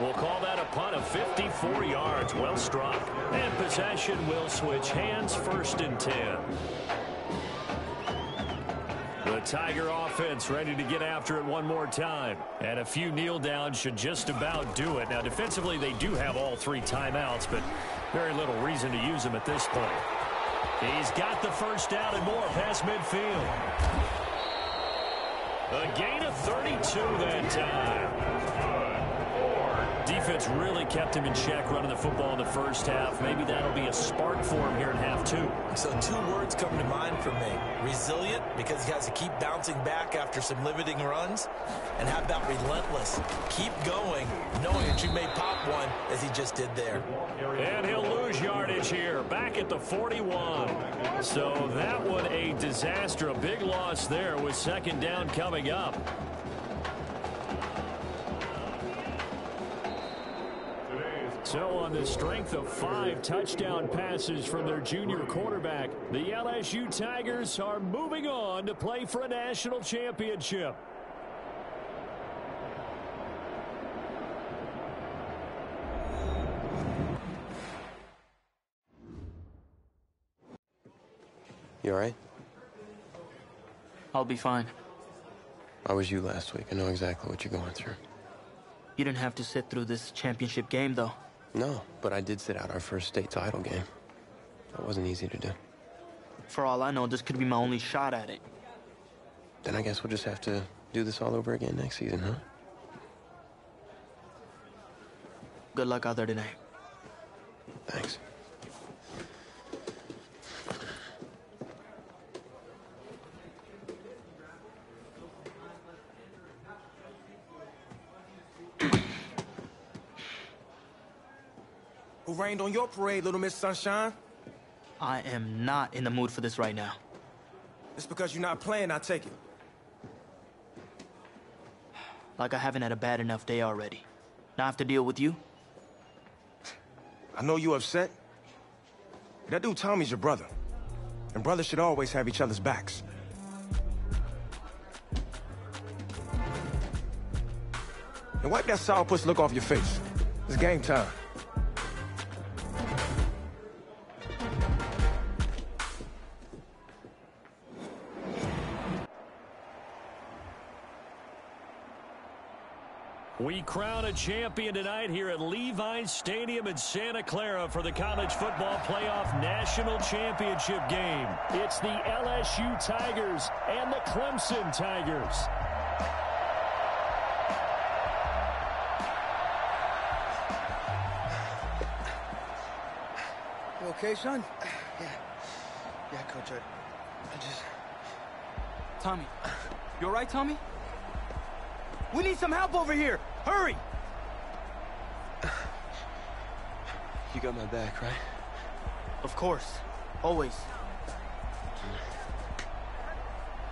Speaker 6: We'll call that a punt of 54 yards. Well struck. And possession will switch hands, 1st and 10. The Tiger offense ready to get after it one more time. And a few kneel downs should just about do it. Now, defensively, they do have all 3 timeouts, but very little reason to use them at this point. He's got the first down and more past midfield. A gain of 32 that time. Defense really kept him in check running the football in the first half. Maybe that'll be a spark for him here in half 2.
Speaker 7: So 2 words come to mind for me. Resilient, because he has to keep bouncing back after some limiting runs. And how about relentless? Keep going, knowing that you may pop one, as he just did there.
Speaker 6: And he'll lose yardage here, back at the 41. So that one a disaster. A big loss there with 2nd down coming up. So on the strength of 5 touchdown passes from their junior quarterback, the LSU Tigers are moving on to play for a national championship.
Speaker 1: You all right?
Speaker 2: I'll be fine.
Speaker 1: I was you last week. I know exactly what you're going through.
Speaker 2: You didn't have to sit through this championship game, though.
Speaker 1: No, but I did sit out our first state title game. That wasn't easy to do.
Speaker 2: For all I know, this could be my only shot at it.
Speaker 1: Then I guess we'll just have to do this all over again next season, huh?
Speaker 2: Good luck out there tonight.
Speaker 1: Thanks.
Speaker 11: Who rained on your parade, Little Miss Sunshine?
Speaker 2: I am not in the mood for this right now.
Speaker 11: It's because you're not playing, I take it.
Speaker 2: Like I haven't had a bad enough day already. Now I have to deal with you?
Speaker 11: I know you're upset. That dude Tommy's your brother. And brothers should always have each other's backs. And wipe that sourpuss look off your face. It's game time.
Speaker 6: We crown a champion tonight here at Levi's Stadium in Santa Clara for the College Football Playoff National Championship game. It's the LSU Tigers and the Clemson Tigers.
Speaker 12: You okay, son? Yeah, Coach. I just...
Speaker 2: Tommy. You all right, Tommy? We need some help over here. Hurry!
Speaker 1: You got my back, right?
Speaker 2: Of course. Always.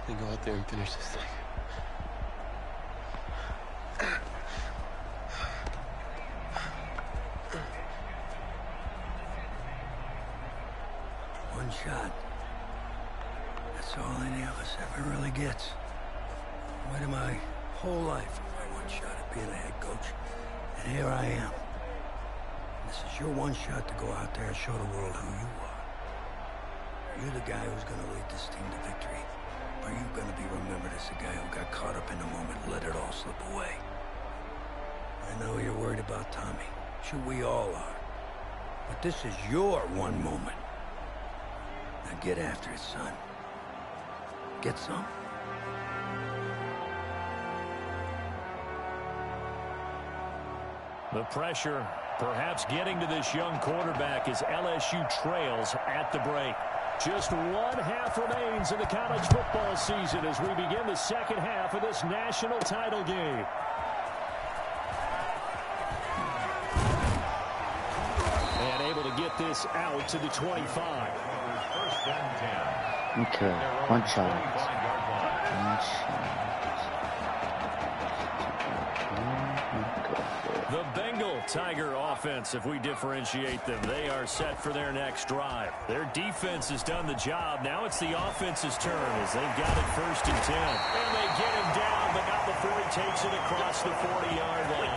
Speaker 1: Then go out there and finish this thing.
Speaker 12: One shot. That's all any of us ever really gets. Waited my whole life for my one shot at being a head coach. And here I am. This is your one shot to go out there and show the world who you are. Are you the guy who's going to lead this team to victory? Or are you going to be remembered as the guy who got caught up in the moment and let it all slip away? I know you're worried about Tommy. Sure, we all are. But this is your one moment. Now get after it, son. Get some.
Speaker 6: The pressure Perhaps getting to this young quarterback as LSU trails at the break. Just one half remains in the college football season as we begin the second half of this national title game. And able to get this out to the 25.
Speaker 8: First and 10.
Speaker 9: Okay, one shot.
Speaker 6: The Bengal Tiger offense, if we differentiate them, they are set for their next drive. Their defense has done the job. Now it's the offense's turn as they've got it first and 10. And they get him down, but not before he takes it across the 40-yard line.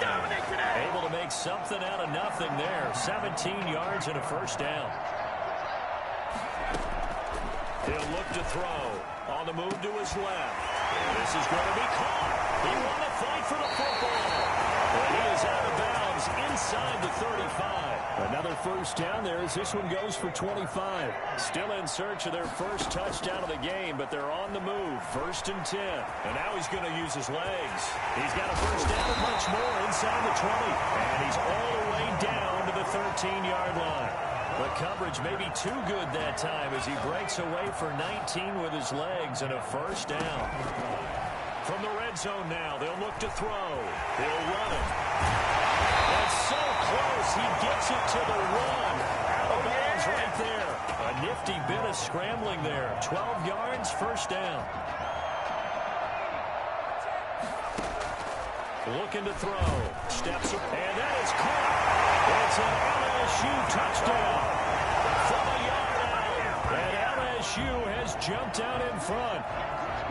Speaker 6: Able to make something out of nothing there. 17 yards and a first down. He'll look to throw. On the move to his left. And this is going to be caught. He won the fight for the football. And he is out of bounds inside the 35. Another first down there as this one goes for 25. Still in search of their first touchdown of the game, but they're on the move. First and 10. And now he's going to use his legs. He's got a first down and much more inside the 20. And he's all the way down to the 13-yard line. The coverage may be too good that time as he breaks away for 19 with his legs and a first down. From the red zone now, they'll look to throw. He'll run it. That's so close. He gets it to the one. Out of bounds right there. A nifty bit of scrambling there. 12 yards, first down. Looking to throw. Steps up. And that is caught. It's an LSU touchdown from a yard out. And LSU has jumped out in front.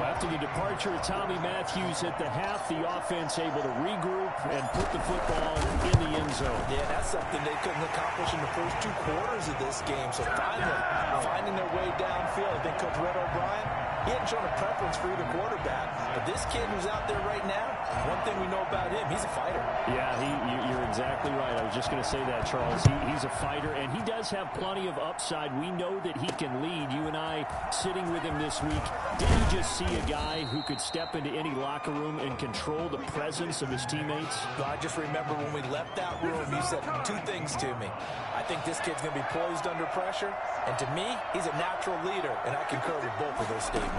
Speaker 6: After the departure of Tommy Matthews at the half, the offense able to regroup and put the football in the end zone.
Speaker 7: Yeah, that's something they couldn't accomplish in the first 2 quarters of this game. So finally, finding their way downfield. I think Coach Red O'Brien, he hadn't shown a preference for either quarterback. But this kid who's out there right now, one thing we know about him, he's a fighter.
Speaker 6: Yeah, you're exactly right. I was just going to say that, Charles. He's a fighter, and he does have plenty of upside. We know that he can lead. You and I sitting with him this week, did you just see a guy who could step into any locker room and control the presence of his teammates?
Speaker 7: I just remember when we left that room, you said 2 things to me. I think this kid's going to be poised under pressure, and to me, he's a natural leader, and I concur with both of those statements.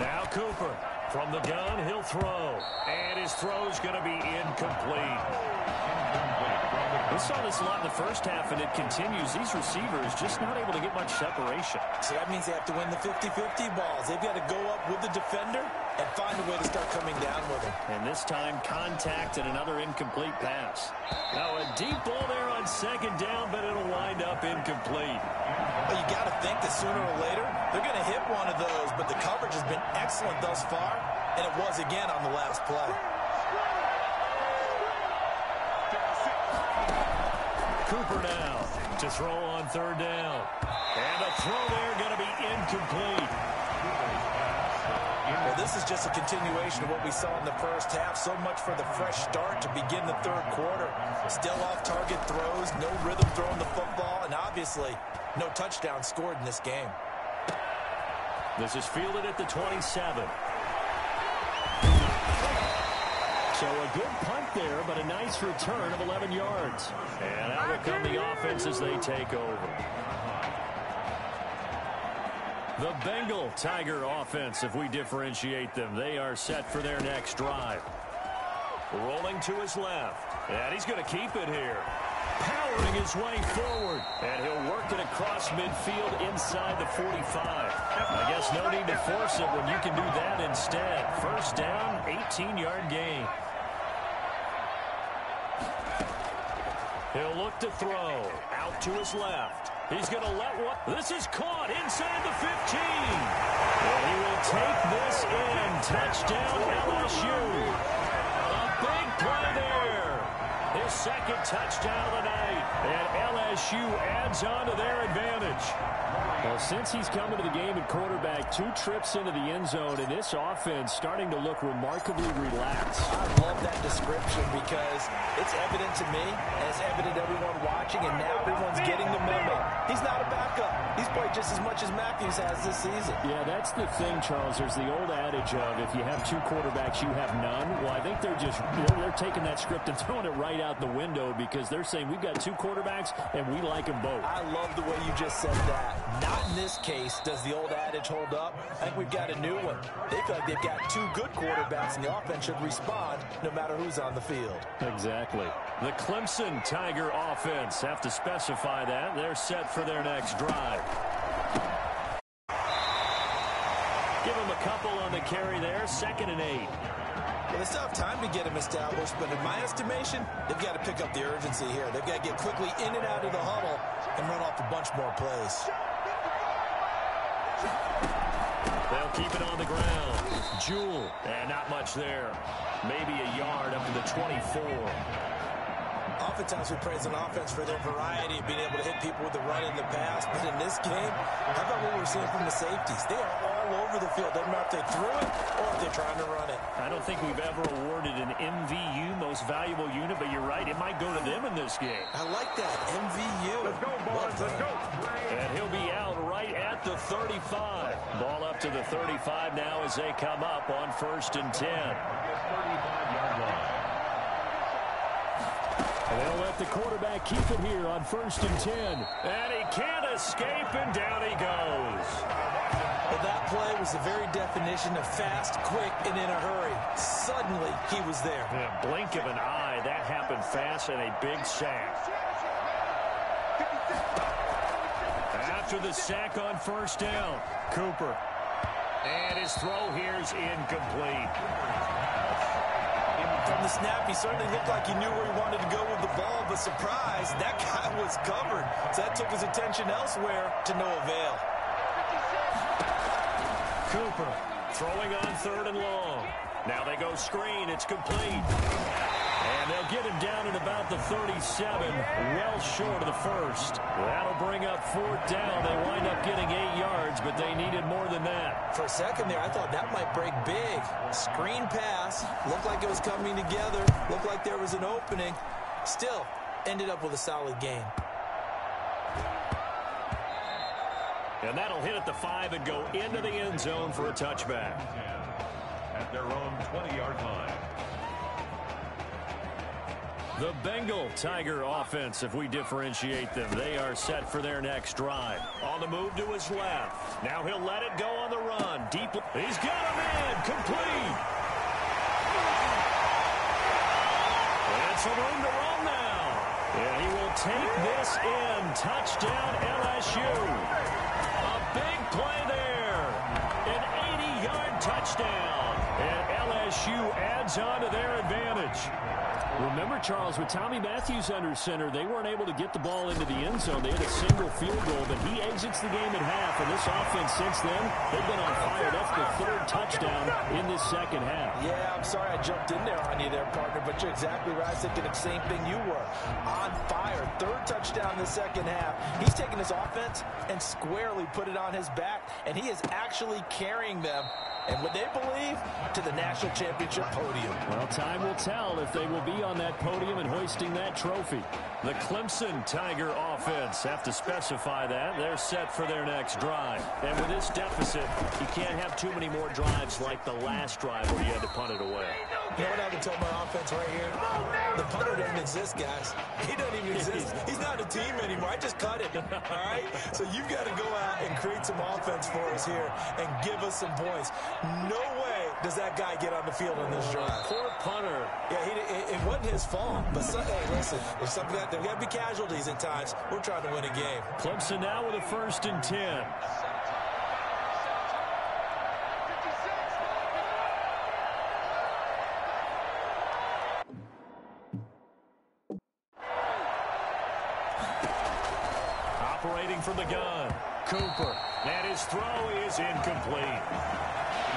Speaker 6: Now Cooper, from the gun, he'll throw, and his throw's going to be incomplete. We saw this a lot in the first half, and it continues. These receivers just not able to get much separation.
Speaker 7: So that means they have to win the 50-50 balls. They've got to go up with the defender and find a way to start coming down with him.
Speaker 6: And this time, contact and another incomplete pass. Now a deep ball there on second down, but it'll wind up incomplete.
Speaker 7: Well, you got to think that sooner or later, they're going to hit one of those, but the coverage has been excellent thus far, and it was again on the last play.
Speaker 6: Cooper now to throw on third down. And a throw there going to be incomplete.
Speaker 7: Well, this is just a continuation of what we saw in the first half. So much for the fresh start to begin the third quarter. Still off-target throws, no rhythm throwing the football, and obviously no touchdown scored in this game.
Speaker 6: This is fielded at the 27. So a good punt there, but a nice return of 11 yards. And out will come the offense as they take over. The Bengal Tiger offense, if we differentiate them, they are set for their next drive. Rolling to his left, and he's going to keep it here. Powering his way forward, and he'll work it across midfield inside the 45. I guess no need to force it when you can do that instead. First down, 18-yard gain. He'll look to throw. Out to his left. He's going to let one. This is caught inside the 15. And he will take this in. Touchdown, LSU. A big play there. His second touchdown of the night. And LSU adds on to their advantage. Well, since he's come into the game at quarterback, 2 trips into the end zone, and this offense starting to look remarkably relaxed.
Speaker 7: I love that description because it's evident to me, and it's evident to everyone watching, and now everyone's getting the memo. He's not a backup. He's played just as much as Matthews has this season.
Speaker 6: Yeah, that's the thing, Charles. There's the old adage of if you have 2 quarterbacks, you have none. Well, I think they're taking that script and throwing it right out the window because they're saying we've got two quarterbacks and we like them both.
Speaker 7: I love the way you just said that. Not in this case does the old adage hold up. I think we've got a new one. They feel like they've got two good quarterbacks, and the offense should respond no matter who's on the field.
Speaker 6: Exactly. The Clemson Tiger offense have to specify that. They're set for their next drive. Give them a couple on the carry there. 2nd and 8.
Speaker 7: Well, they still have time to get him established, but in my estimation, they've got to pick up the urgency here. They've got to get quickly in and out of the huddle and run off a bunch more plays.
Speaker 6: They'll keep it on the ground. Jewell, and not much there. Maybe a yard up to the 24.
Speaker 7: Oftentimes we praise an offense for their variety of being able to hit people with the run in the pass, but in this game, how about what we're seeing from the safeties? They are all over the field. Doesn't matter if they threw it or if they're trying to run it.
Speaker 6: I don't think we've ever awarded an MVU, most valuable unit, but you're right, it might go to them in this game.
Speaker 7: I like that, MVU.
Speaker 8: Let's go, boys, let's go.
Speaker 6: And he'll be out right at the 35. Ball up to the 35 now as they come up on 1st and 10.
Speaker 8: 35-yard line.
Speaker 6: And they'll let the quarterback keep it here on 1st and 10. And he can't escape, and down he goes.
Speaker 7: Well, that play was the very definition of fast, quick, and in a hurry. Suddenly, he was there.
Speaker 6: Yeah, blink of an eye. That happened fast and a big sack. After the sack on 1st down, Cooper. And his throw here's incomplete.
Speaker 7: From the snap, he certainly looked like he knew where he wanted to go with the ball, but surprise, that guy was covered. So that took his attention elsewhere to no avail.
Speaker 6: Cooper throwing on 3rd and long. Now they go screen. It's complete. And they'll get him down at about the 37, well short of the 1st. That'll bring up 4th down. They wind up getting 8 yards, but they needed more than that.
Speaker 7: For a second there, I thought that might break big. Screen pass. Looked like it was coming together. Looked like there was an opening. Still, ended up with a solid game.
Speaker 6: And that'll hit at the 5 and go into the end zone for a touchback.
Speaker 8: At their own 20-yard line.
Speaker 6: The Bengal Tiger offense, if we differentiate them, they are set for their next drive. On the move to his left. Now he'll let it go on the run. Deep. He's got him in. Complete. And some room to run now. And he will take this in. Touchdown LSU. A big play there. An 80-yard touchdown. And LSU adds on to their advantage. Remember, Charles, with Tommy Matthews under center, they weren't able to get the ball into the end zone. They had a single field goal, but he exits the game at half. And this offense since then, they've been on fire. That's the 3rd touchdown in this 2nd half.
Speaker 7: Yeah, I'm sorry I jumped in there on you there, partner, but you're exactly right. I was thinking the same thing you were. On fire. 3rd touchdown in the 2nd half. He's taken his offense and squarely put it on his back, and he is actually carrying them, and what they believe, to the national championship podium.
Speaker 6: Well, time will tell if they will be on that podium and hoisting that trophy. The Clemson Tiger offense have to specify that. They're set for their next drive. And with this deficit, you can't have too many more drives like the last drive where you had to punt it away.
Speaker 7: You know what I can tell my offense right here? The punter doesn't exist, guys. He doesn't even exist. He's not a team anymore. I just cut it, all right? So you've got to go out and create some offense for us here and give us some points. No way does that guy get on the field on this drive.
Speaker 6: Poor punter.
Speaker 7: Yeah, it wasn't his fault. But, hey, listen, if something like that, there got to be casualties at times. We're trying to win a game.
Speaker 6: Clemson now with a 1st and 10. Operating from the gun, Cooper, and his throw is incomplete.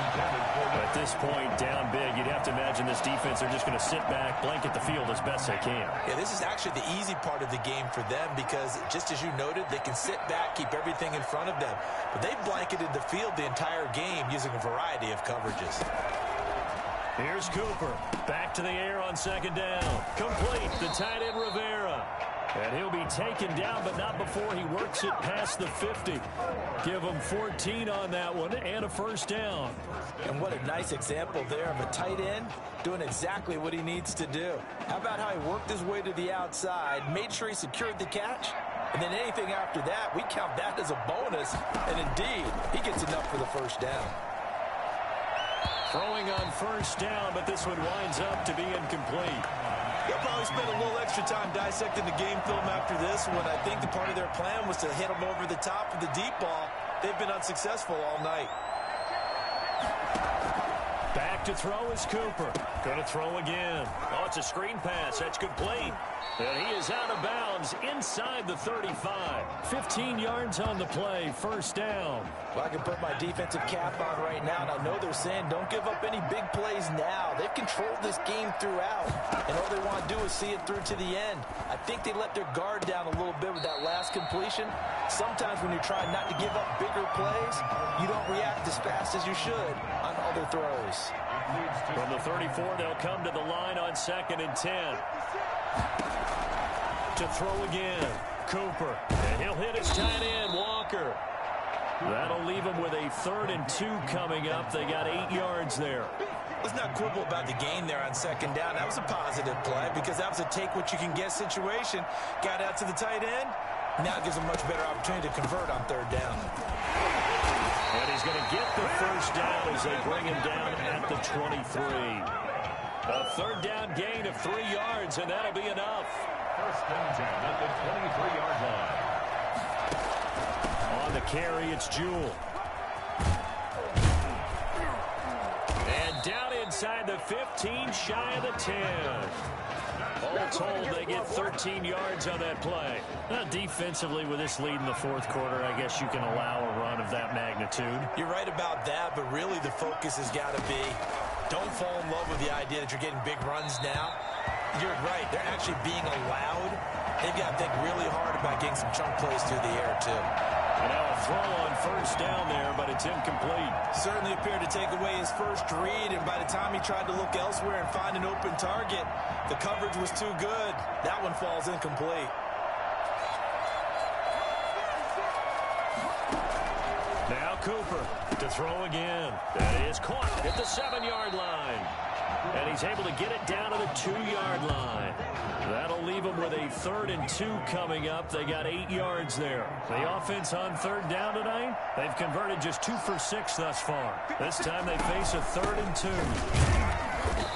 Speaker 6: At this point, down big, you'd have to imagine this defense, they're just going to sit back, blanket the field as best they can.
Speaker 7: Yeah, this is actually the easy part of the game for them because, just as you noted, they can sit back, keep everything in front of them. But they've blanketed the field the entire game using a variety of coverages.
Speaker 6: Here's Cooper. Back to the air on 2nd down. Complete. The tight end Rivera. And he'll be taken down, but not before he works it past the 50. Give him 14 on that one and a first down.
Speaker 7: And what a nice example there of a tight end doing exactly what he needs to do. How about how he worked his way to the outside, made sure he secured the catch, and then anything after that, we count that as a bonus. And indeed, he gets enough for the first down.
Speaker 6: Throwing on first down, but this one winds up to be incomplete.
Speaker 7: They'll probably spend a little extra time dissecting the game film after this one. I think the part of their plan was to hit them over the top of the deep ball. They've been unsuccessful all night.
Speaker 6: Back to throw is Cooper. Going to throw again. Oh, it's a screen pass. That's complete. And he is out of bounds inside the 35. 15 yards on the play. First down.
Speaker 7: Well, I can put my defensive cap on right now, and I know they're saying don't give up any big plays now. They've controlled this game throughout, and all they want to do is see it through to the end. I think they let their guard down a little bit with that last completion. Sometimes when you're trying not to give up bigger plays, you don't react as fast as you should on other throws.
Speaker 6: From the 34, they'll come to the line on 2nd and 10. To throw again, Cooper. And he'll hit his tight end, Walker. That'll leave him with a 3rd and 2 coming up. They got 8 yards there.
Speaker 7: Let's not quibble about the gain there on 2nd down. That was a positive play because that was a take-what-you-can-get situation. Got out to the tight end. Now it gives him much better opportunity to convert on 3rd down.
Speaker 6: And he's going to get the first down as they bring him down at the 23. A 3rd down gain of 3 yards, and that'll be enough.
Speaker 8: 1st and 10 at the 23-yard line.
Speaker 6: On the carry, it's Jewell. And down inside the 15, shy of the 10. All told, they get 13 yards on that play. Now, defensively, with this lead in the 4th quarter, I guess you can allow a run of that magnitude.
Speaker 7: You're right about that, but really the focus has got to be don't fall in love with the idea that you're getting big runs now. You're right. They're actually being allowed. They've got to think really hard about getting some chunk plays through the air, too.
Speaker 6: And now a throw on first down there, but it's incomplete.
Speaker 7: Certainly appeared to take away his first read, and by the time he tried to look elsewhere and find an open target, the coverage was too good. That one falls incomplete.
Speaker 6: Now Cooper to throw again. That is caught at the 7-yard line. And he's able to get it down to the 2-yard line. That'll leave them with a 3rd and 2 coming up. They got 8 yards there. The offense on 3rd down tonight, they've converted just 2 for 6 thus far. This time they face a 3rd and 2.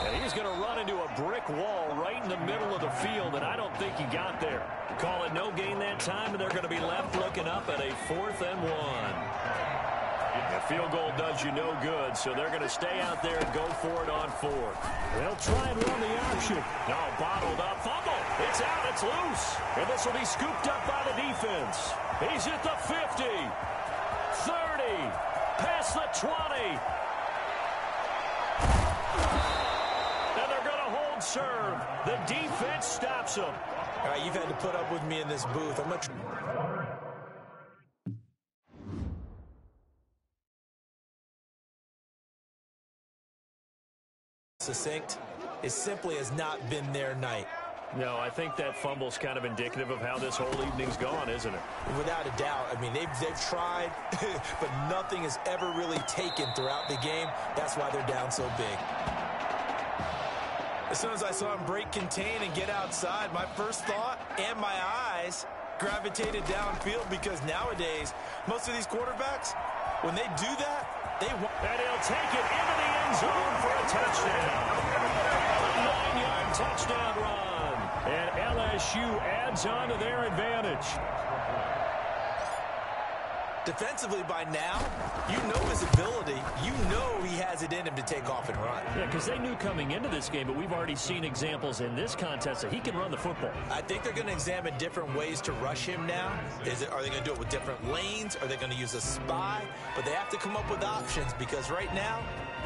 Speaker 6: And he's going to run into a brick wall right in the middle of the field, and I don't think he got there. Call it no gain that time, and they're going to be left looking up at a 4th and 1. A field goal does you no good, so they're going to stay out there and go for it on 4th. They'll try and run the option. No, bottled up. Fumble. It's out. It's loose. And this will be scooped up by the defense. He's at the 50. 30. Past the 20. And they're going to hold serve. The defense stops them.
Speaker 7: All right, you've had to put up with me in this booth. I'm going to... succinct. It simply has not been their night.
Speaker 6: No, I think that fumble's kind of indicative of how this whole evening's gone, isn't it?
Speaker 7: Without a doubt. I mean, they've tried, but nothing has ever really taken throughout the game. That's why they're down so big. As soon as I saw him break contain and get outside, my first thought and my eyes gravitated downfield because nowadays, most of these quarterbacks, when they do that, they want...
Speaker 6: And he'll take it into the end zone for a touchdown. A 9-yard touchdown run. And LSU adds on to their advantage.
Speaker 7: Defensively by now, you know his ability. You know he has it in him to take off and run.
Speaker 6: Yeah, because they knew coming into this game, but we've already seen examples in this contest that he can run the football.
Speaker 7: I think they're going to examine different ways to rush him now. Are they going to do it with different lanes? Are they going to use a spy? But they have to come up with options because right now,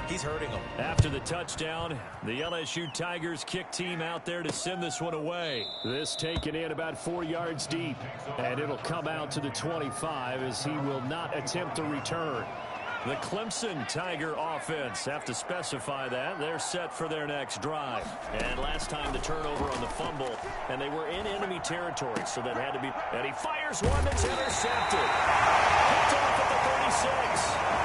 Speaker 7: he's hurting them.
Speaker 6: After the touchdown, the LSU Tigers kick team out there to send this one away. This taken in about 4 yards deep, and it'll come out to the 25 as he will not attempt to return. The Clemson Tiger offense have to specify that. They're set for their next drive. And last time the turnover on the fumble, and they were in enemy territory, so that had to be. And he fires one that's intercepted. Picked off at the 36.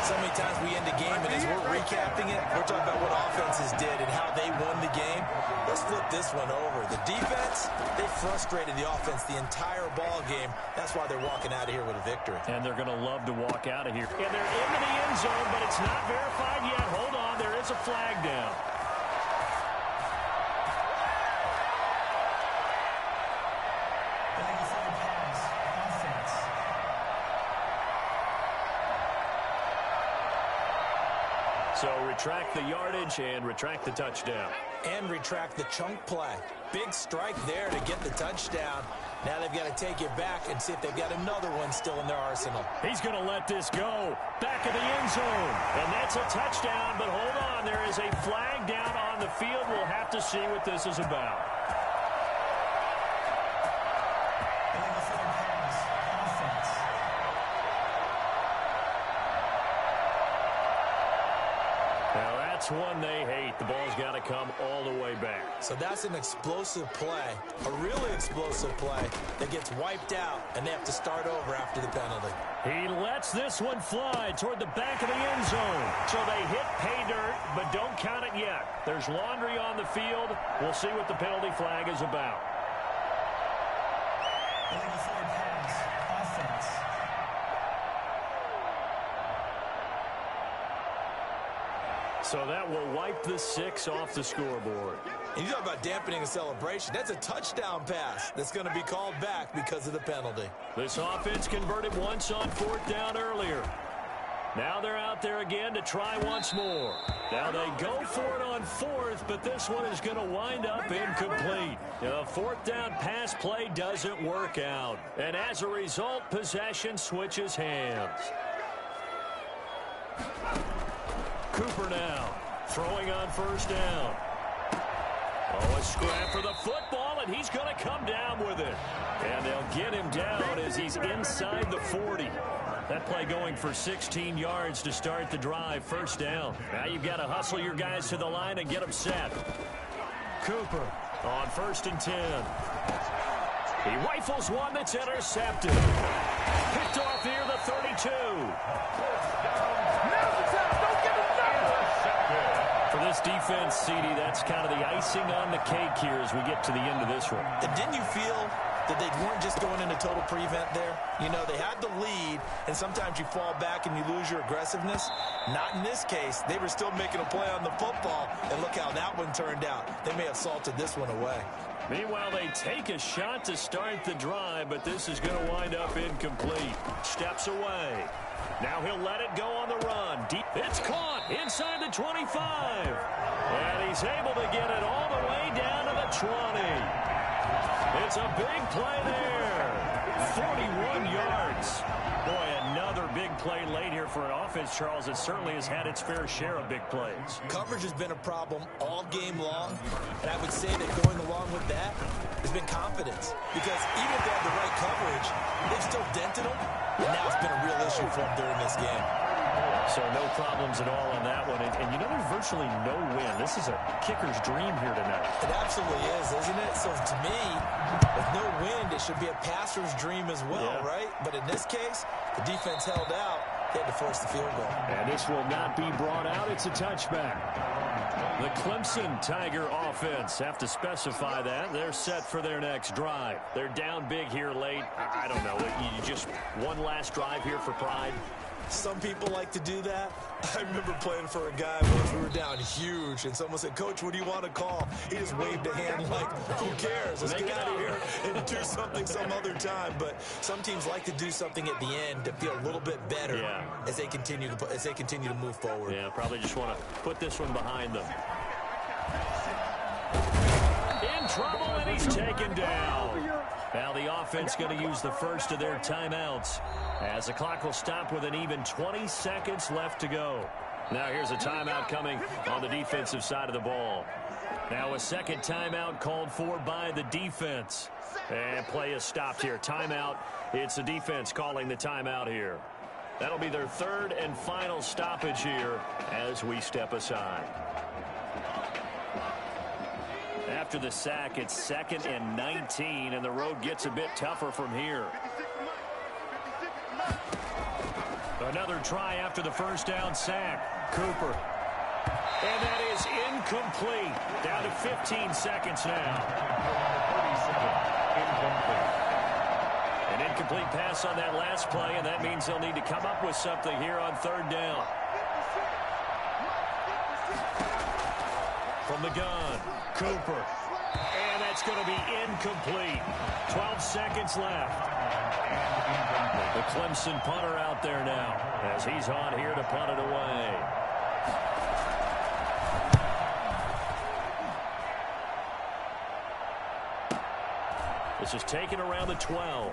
Speaker 7: So many times we end the game, and as we're recapping it, we're talking about what offenses did and how they won the game. Let's flip this one over. The defense, they frustrated the offense the entire ball game. That's why they're walking out of here with a victory.
Speaker 6: And they're going to love to walk out of here. And they're into the end zone, but it's not verified yet. Hold on, there is a flag down. So retract the yardage and retract the touchdown.
Speaker 7: And retract the chunk play. Big strike there to get the touchdown. Now they've got to take it back and see if they've got another one still in their arsenal.
Speaker 6: He's going to let this go. Back of the end zone. And that's a touchdown, but hold on. There is a flag down on the field. We'll have to see what this is about. That's one they hate. The ball's got to come all the way back.
Speaker 7: So that's an explosive play, a really explosive play that gets wiped out, and they have to start over after the penalty.
Speaker 6: He lets this one fly toward the back of the end zone. So they hit pay dirt, but don't count it yet. There's laundry on the field. We'll see what the penalty flag is about. So that will wipe the 6 off the scoreboard.
Speaker 7: And you talk about dampening a celebration. That's a touchdown pass that's going to be called back because of the penalty.
Speaker 6: This offense converted once on 4th down earlier. Now they're out there again to try once more. Now they go for it on 4th, but this one is going to wind up incomplete. The 4th down pass play doesn't work out. And as a result, possession switches hands. Cooper now, throwing on 1st down. Oh, a scrap for the football, and he's going to come down with it. And they'll get him down as he's inside the 40. That play going for 16 yards to start the drive, 1st down. Now you've got to hustle your guys to the line and get them set. Cooper on 1st and 10. He rifles one that's intercepted. Picked off near the 32. For this defense, CD, that's kind of the icing on the cake here as we get to the end of this one.
Speaker 7: And didn't you feel that they weren't just going into total prevent there? You know, they had the lead, and sometimes you fall back and you lose your aggressiveness. Not in this case. They were still making a play on the football, and look how that one turned out. They may have salted this one away.
Speaker 6: Meanwhile, they take a shot to start the drive, but this is going to wind up incomplete. Steps away. Now he'll let it go on the run. Deep. It's caught inside the 25. And he's able to get it all the way down to the 20. It's a big play there. 41 yards. Boy, another big play late here for an offense, Charles, that certainly has had its fair share of big plays.
Speaker 7: Coverage has been a problem all game long, and I would say that going along with that has been confidence. Because even if they have the right coverage, they've still dented them, and now it's been a real issue for them during this game.
Speaker 6: So no problems at all on that one. And you know, there's virtually no win. This is a kicker's dream here tonight.
Speaker 7: It absolutely is, isn't it? So to me, with no wind, it should be a passer's dream as well, right? But in this case, the defense held out. They had to force the field goal.
Speaker 6: And this will not be brought out. It's a touchback. The Clemson Tiger offense have to specify that. They're set for their next drive. They're down big here late. I don't know. You just one last drive here for pride.
Speaker 7: Some people like to do that. I remember playing for a guy once we were down huge, and someone said, "Coach, what do you want to call?" He just waved a hand like, "Who cares? Let's get out of here and do something some other time." But some teams like to do something at the end to feel a little bit better as they continue to move forward.
Speaker 6: Yeah, probably just want to put this one behind them. In trouble, and he's taken down. Now the offense going to use the first of their timeouts as the clock will stop with an even 20 seconds left to go. Now here's a timeout coming on the defensive side of the ball. Now a second timeout called for by the defense. And play is stopped here. Timeout. It's the defense calling the timeout here. That'll be their third and final stoppage here as we step aside. After the sack, it's 2nd and 19, and the road gets a bit tougher from here. Another try after the first down sack. Cooper. And that is incomplete. Down to 15 seconds now. An incomplete pass on that last play, and that means they'll need to come up with something here on 3rd down. From the gun, Cooper. And that's going to be incomplete. 12 seconds left. The Clemson punter out there now as he's on here to punt it away. This is taken around the 12.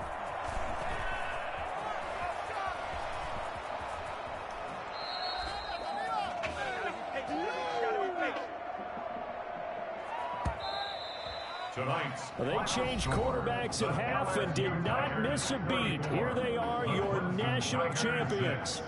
Speaker 6: They changed quarterbacks at half and did not miss a beat. Here they are, your national champions.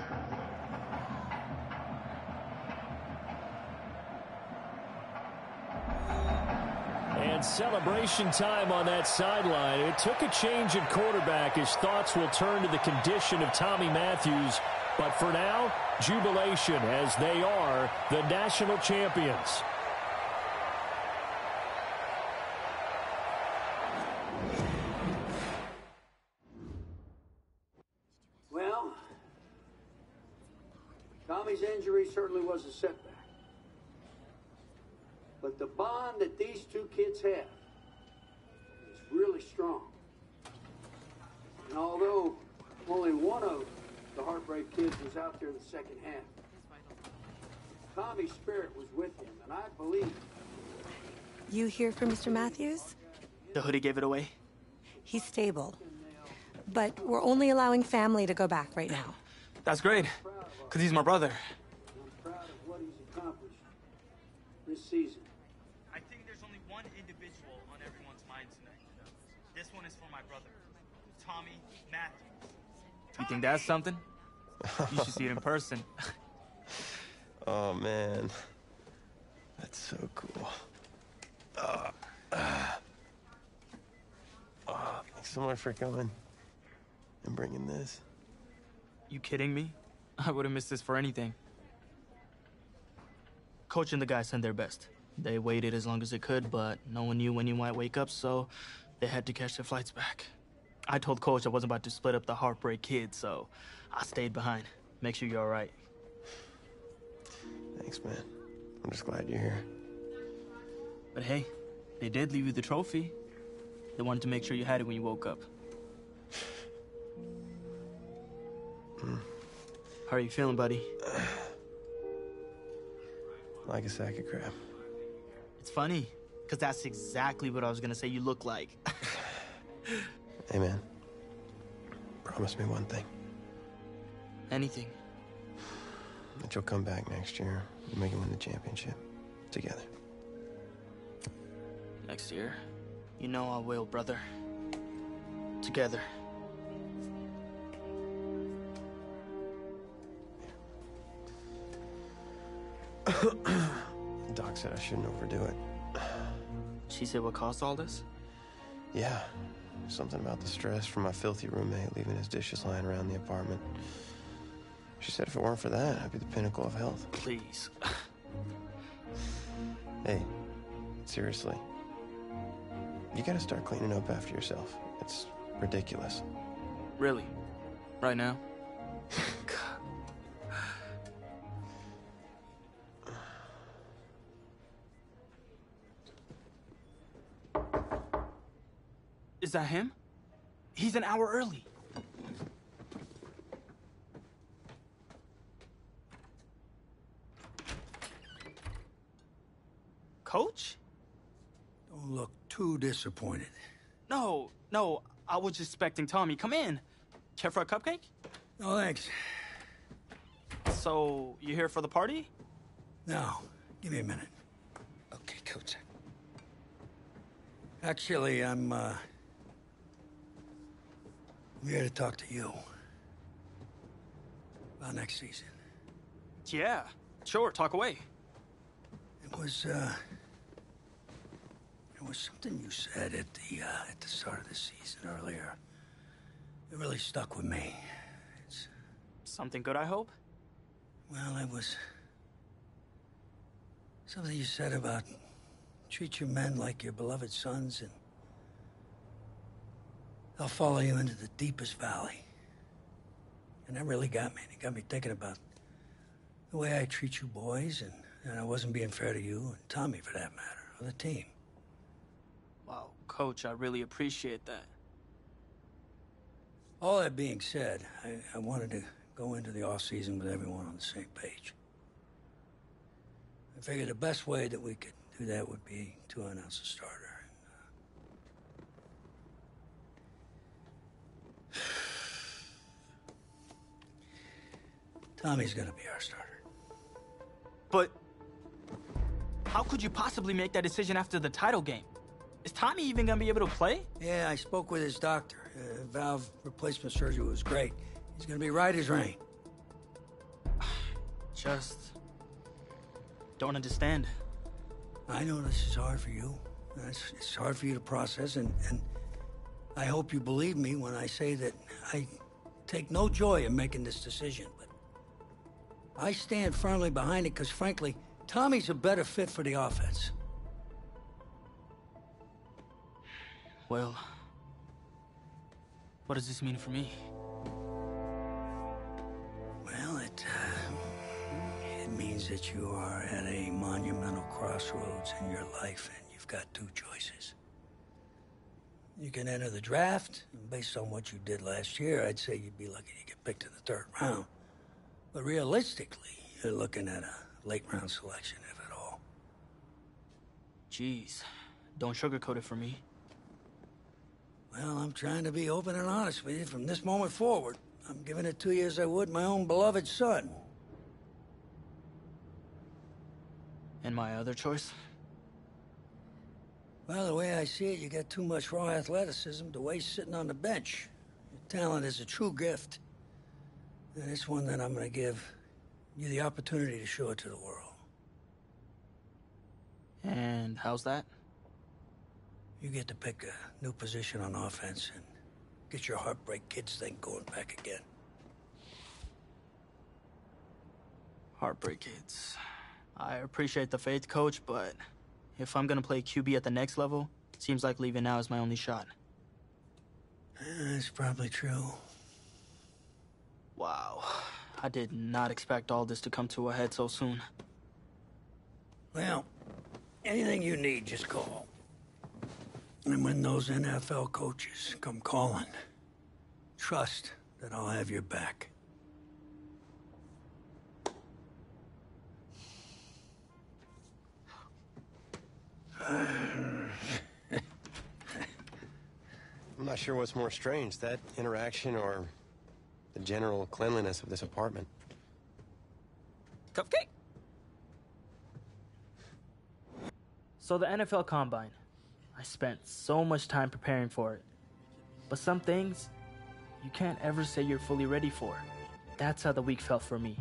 Speaker 6: And celebration time on that sideline. It took a change at quarterback as thoughts will turn to the condition of Tommy Matthews. But for now, jubilation as they are the national champions.
Speaker 12: Well, Tommy's injury certainly was a setback. But the bond that these two kids have is really strong. And although only one of the Heartbreak Kids was out there in the second half, Tommy's spirit was with him, and I believe...
Speaker 13: You hear from Mr. Matthews?
Speaker 2: The hoodie gave it away?
Speaker 13: He's stable. But we're only allowing family to go back right now.
Speaker 2: That's great, because he's my brother.
Speaker 12: I'm proud of what he's accomplished this season.
Speaker 2: I think there's only one individual on everyone's mind tonight. This one is for my brother, Tommy Matthews. You think that's something? You should see it in person.
Speaker 1: Oh, man. That's so cool. Thanks so much for coming and bringing this.
Speaker 2: You kidding me? I would have missed this for anything. Coach and the guys sent their best. They waited as long as they could, but no one knew when you might wake up, so they had to catch their flights back. I told Coach I wasn't about to split up the Heartbreak Kids, so I stayed behind. Make sure you're all right.
Speaker 1: Thanks, man. I'm just glad you're here.
Speaker 2: But hey, they did leave you the trophy. They wanted to make sure you had it when you woke up. How are you feeling, buddy?
Speaker 1: Like a sack of crap.
Speaker 2: It's funny, because that's exactly what I was going to say you look like.
Speaker 1: Hey, man. Promise me one thing.
Speaker 2: Anything.
Speaker 1: That you'll come back next year and make it win the championship. Together.
Speaker 2: Next year? You know I will, brother. Together.
Speaker 1: Doc said I shouldn't overdo it.
Speaker 2: She said what caused all this?
Speaker 1: Yeah. Something about the stress from my filthy roommate leaving his dishes lying around the apartment. She said if it weren't for that, I'd be the pinnacle of health.
Speaker 2: Please.
Speaker 1: Hey, seriously. You gotta start cleaning up after yourself. It's ridiculous.
Speaker 2: Really? Right now? Is that him? He's an hour early. Coach?
Speaker 12: Don't look too disappointed.
Speaker 2: No, I was just expecting Tommy. Come in. Care for a cupcake?
Speaker 12: No, thanks.
Speaker 2: So, you here for the party?
Speaker 12: No, give me a minute. Okay, Coach. Actually, I'm here to talk to you. about next season.
Speaker 2: Yeah, sure, talk away.
Speaker 12: It was something you said at the start of the season earlier. It really stuck with me. It's
Speaker 2: something good, I hope?
Speaker 12: Well, it was something you said about treat your men like your beloved sons, and they'll follow you into the deepest valley. And that really got me. It got me thinking about the way I treat you boys, and I wasn't being fair to you, and Tommy for that matter, or the team.
Speaker 2: Wow, Coach, I really appreciate that.
Speaker 12: All that being said, I wanted to go into the off-season with everyone on the same page. I figured the best way that we could do that would be to announce a starter. Tommy's gonna be our starter.
Speaker 2: But how could you possibly make that decision after the title game? Is Tommy even gonna be able to play?
Speaker 12: Yeah, I spoke with his doctor. Valve replacement surgery was great. He's gonna be right as rain.
Speaker 2: Just don't understand.
Speaker 12: I know this is hard for you. It's hard for you to process, and I hope you believe me when I say that I take no joy in making this decision, but I stand firmly behind it because, frankly, Tommy's a better fit for the offense.
Speaker 2: Well, what does this mean for me?
Speaker 12: Well, it means that you are at a monumental crossroads in your life, and you've got two choices. You can enter the draft, and based on what you did last year, I'd say you'd be lucky to get picked in the 3rd round. But realistically, you're looking at a late-round selection, if at all.
Speaker 2: Jeez, don't sugarcoat it for me.
Speaker 12: Well, I'm trying to be open and honest with you from this moment forward. I'm giving it to you as I would my own beloved son.
Speaker 2: And my other choice?
Speaker 12: Well, the way I see it, you got too much raw athleticism to waste sitting on the bench. Your talent is a true gift. And it's one that I'm going to give you the opportunity to show it to the world.
Speaker 2: And how's that?
Speaker 12: You get to pick a new position on offense and get your Heartbreak Kids thing going back again.
Speaker 2: Heartbreak Kids. I appreciate the faith, Coach, but if I'm gonna play QB at the next level, it seems like leaving now is my only shot.
Speaker 12: That's probably true.
Speaker 2: Wow. I did not expect all this to come to a head so soon.
Speaker 12: Well, anything you need, just call. And when those NFL coaches come calling, trust that I'll have your back.
Speaker 1: I'm not sure what's more strange, that interaction or the general cleanliness of this apartment.
Speaker 2: Cupcake! So the NFL Combine. I spent so much time preparing for it. But some things, you can't ever say you're fully ready for. That's how the week felt for me.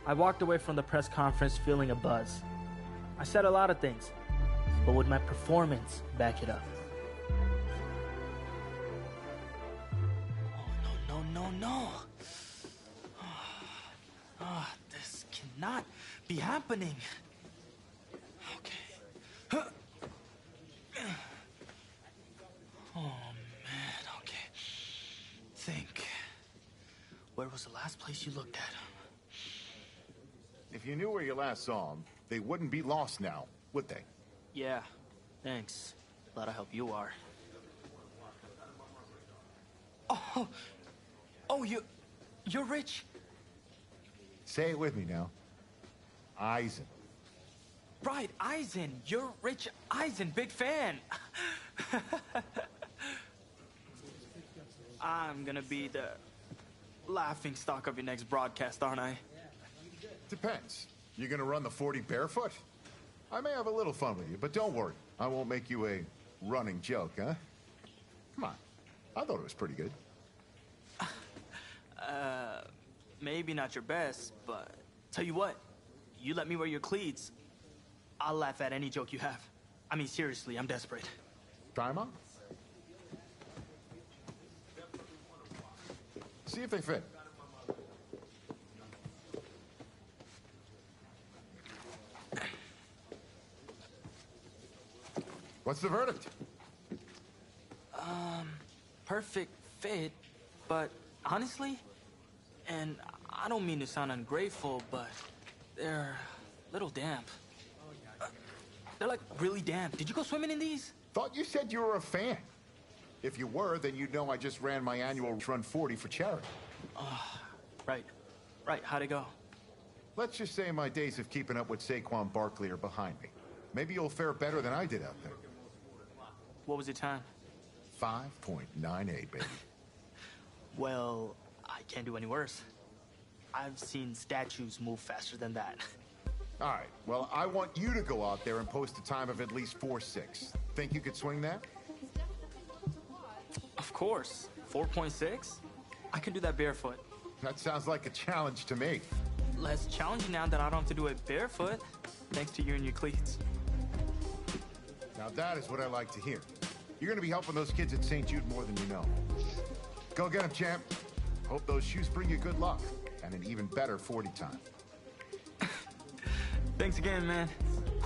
Speaker 2: I walked away from the press conference feeling a buzz. I said a lot of things, but would my performance back it up? Oh, no. This cannot be happening. Okay. Oh, man, okay. Think. Where was the last place you looked at?
Speaker 5: If you knew where you last saw them, they wouldn't be lost now, would they?
Speaker 2: Yeah, thanks. Glad I help you are. Oh, you're Rich.
Speaker 5: Say it with me now. Eisen.
Speaker 2: Right, Eisen. You're Rich Eisen, big fan. I'm gonna be the laughing stock of your next broadcast, aren't I?
Speaker 5: Depends. You gonna run the 40 barefoot? I may have a little fun with you, but don't worry. I won't make you a running joke, huh? Come on. I thought it was pretty good.
Speaker 2: Maybe not your best, but tell you what, you let me wear your cleats, I'll laugh at any joke you have. I mean, seriously, I'm desperate.
Speaker 5: Try 'em on. See if they fit. What's the verdict?
Speaker 2: Perfect fit, but honestly, and I don't mean to sound ungrateful, but they're a little damp. They're like really damp. Did you go swimming in these?
Speaker 5: Thought you said you were a fan. If you were, then you'd know I just ran my annual Run 40 for charity.
Speaker 2: Right. How'd it go?
Speaker 5: Let's just say my days of keeping up with Saquon Barkley are behind me. Maybe you'll fare better than I did out there.
Speaker 2: What was your time?
Speaker 5: 5.98, baby.
Speaker 2: Well, I can't do any worse. I've seen statues move faster than that.
Speaker 5: All right, well, I want you to go out there and post a time of at least 4.6. Think you could swing that?
Speaker 2: Of course. 4.6? I can do that barefoot.
Speaker 5: That sounds like a challenge to me.
Speaker 2: Less challenging now that I don't have to do it barefoot, thanks to you and your cleats.
Speaker 5: Now that is what I like to hear. You're going to be helping those kids at St. Jude more than you know. Go get them, champ. Hope those shoes bring you good luck and an even better 40 time.
Speaker 2: Thanks again, man.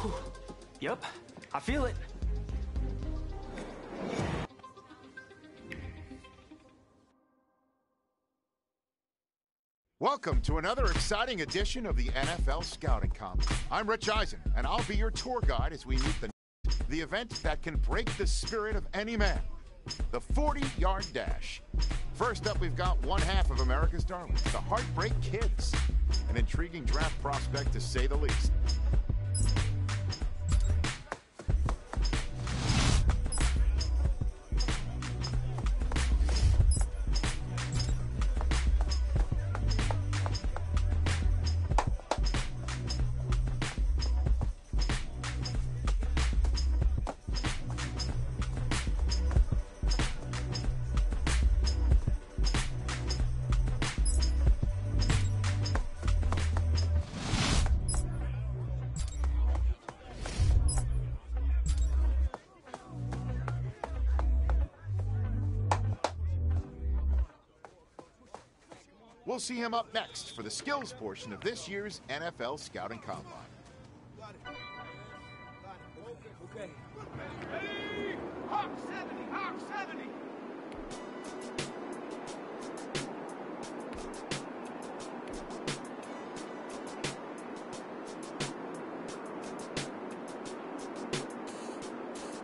Speaker 2: Whew. Yep, I feel it.
Speaker 5: Welcome to another exciting edition of the NFL Scouting Combine. I'm Rich Eisen, and I'll be your tour guide as we meet the event that can break the spirit of any man, the 40-yard dash. First up, we've got one half of America's darlings, the Heartbreak Kids, an intriguing draft prospect to say the least. We'll see him up next for the skills portion of this year's NFL Scouting Combine.
Speaker 10: Okay. Hey, Hawk 70, Hawk 70.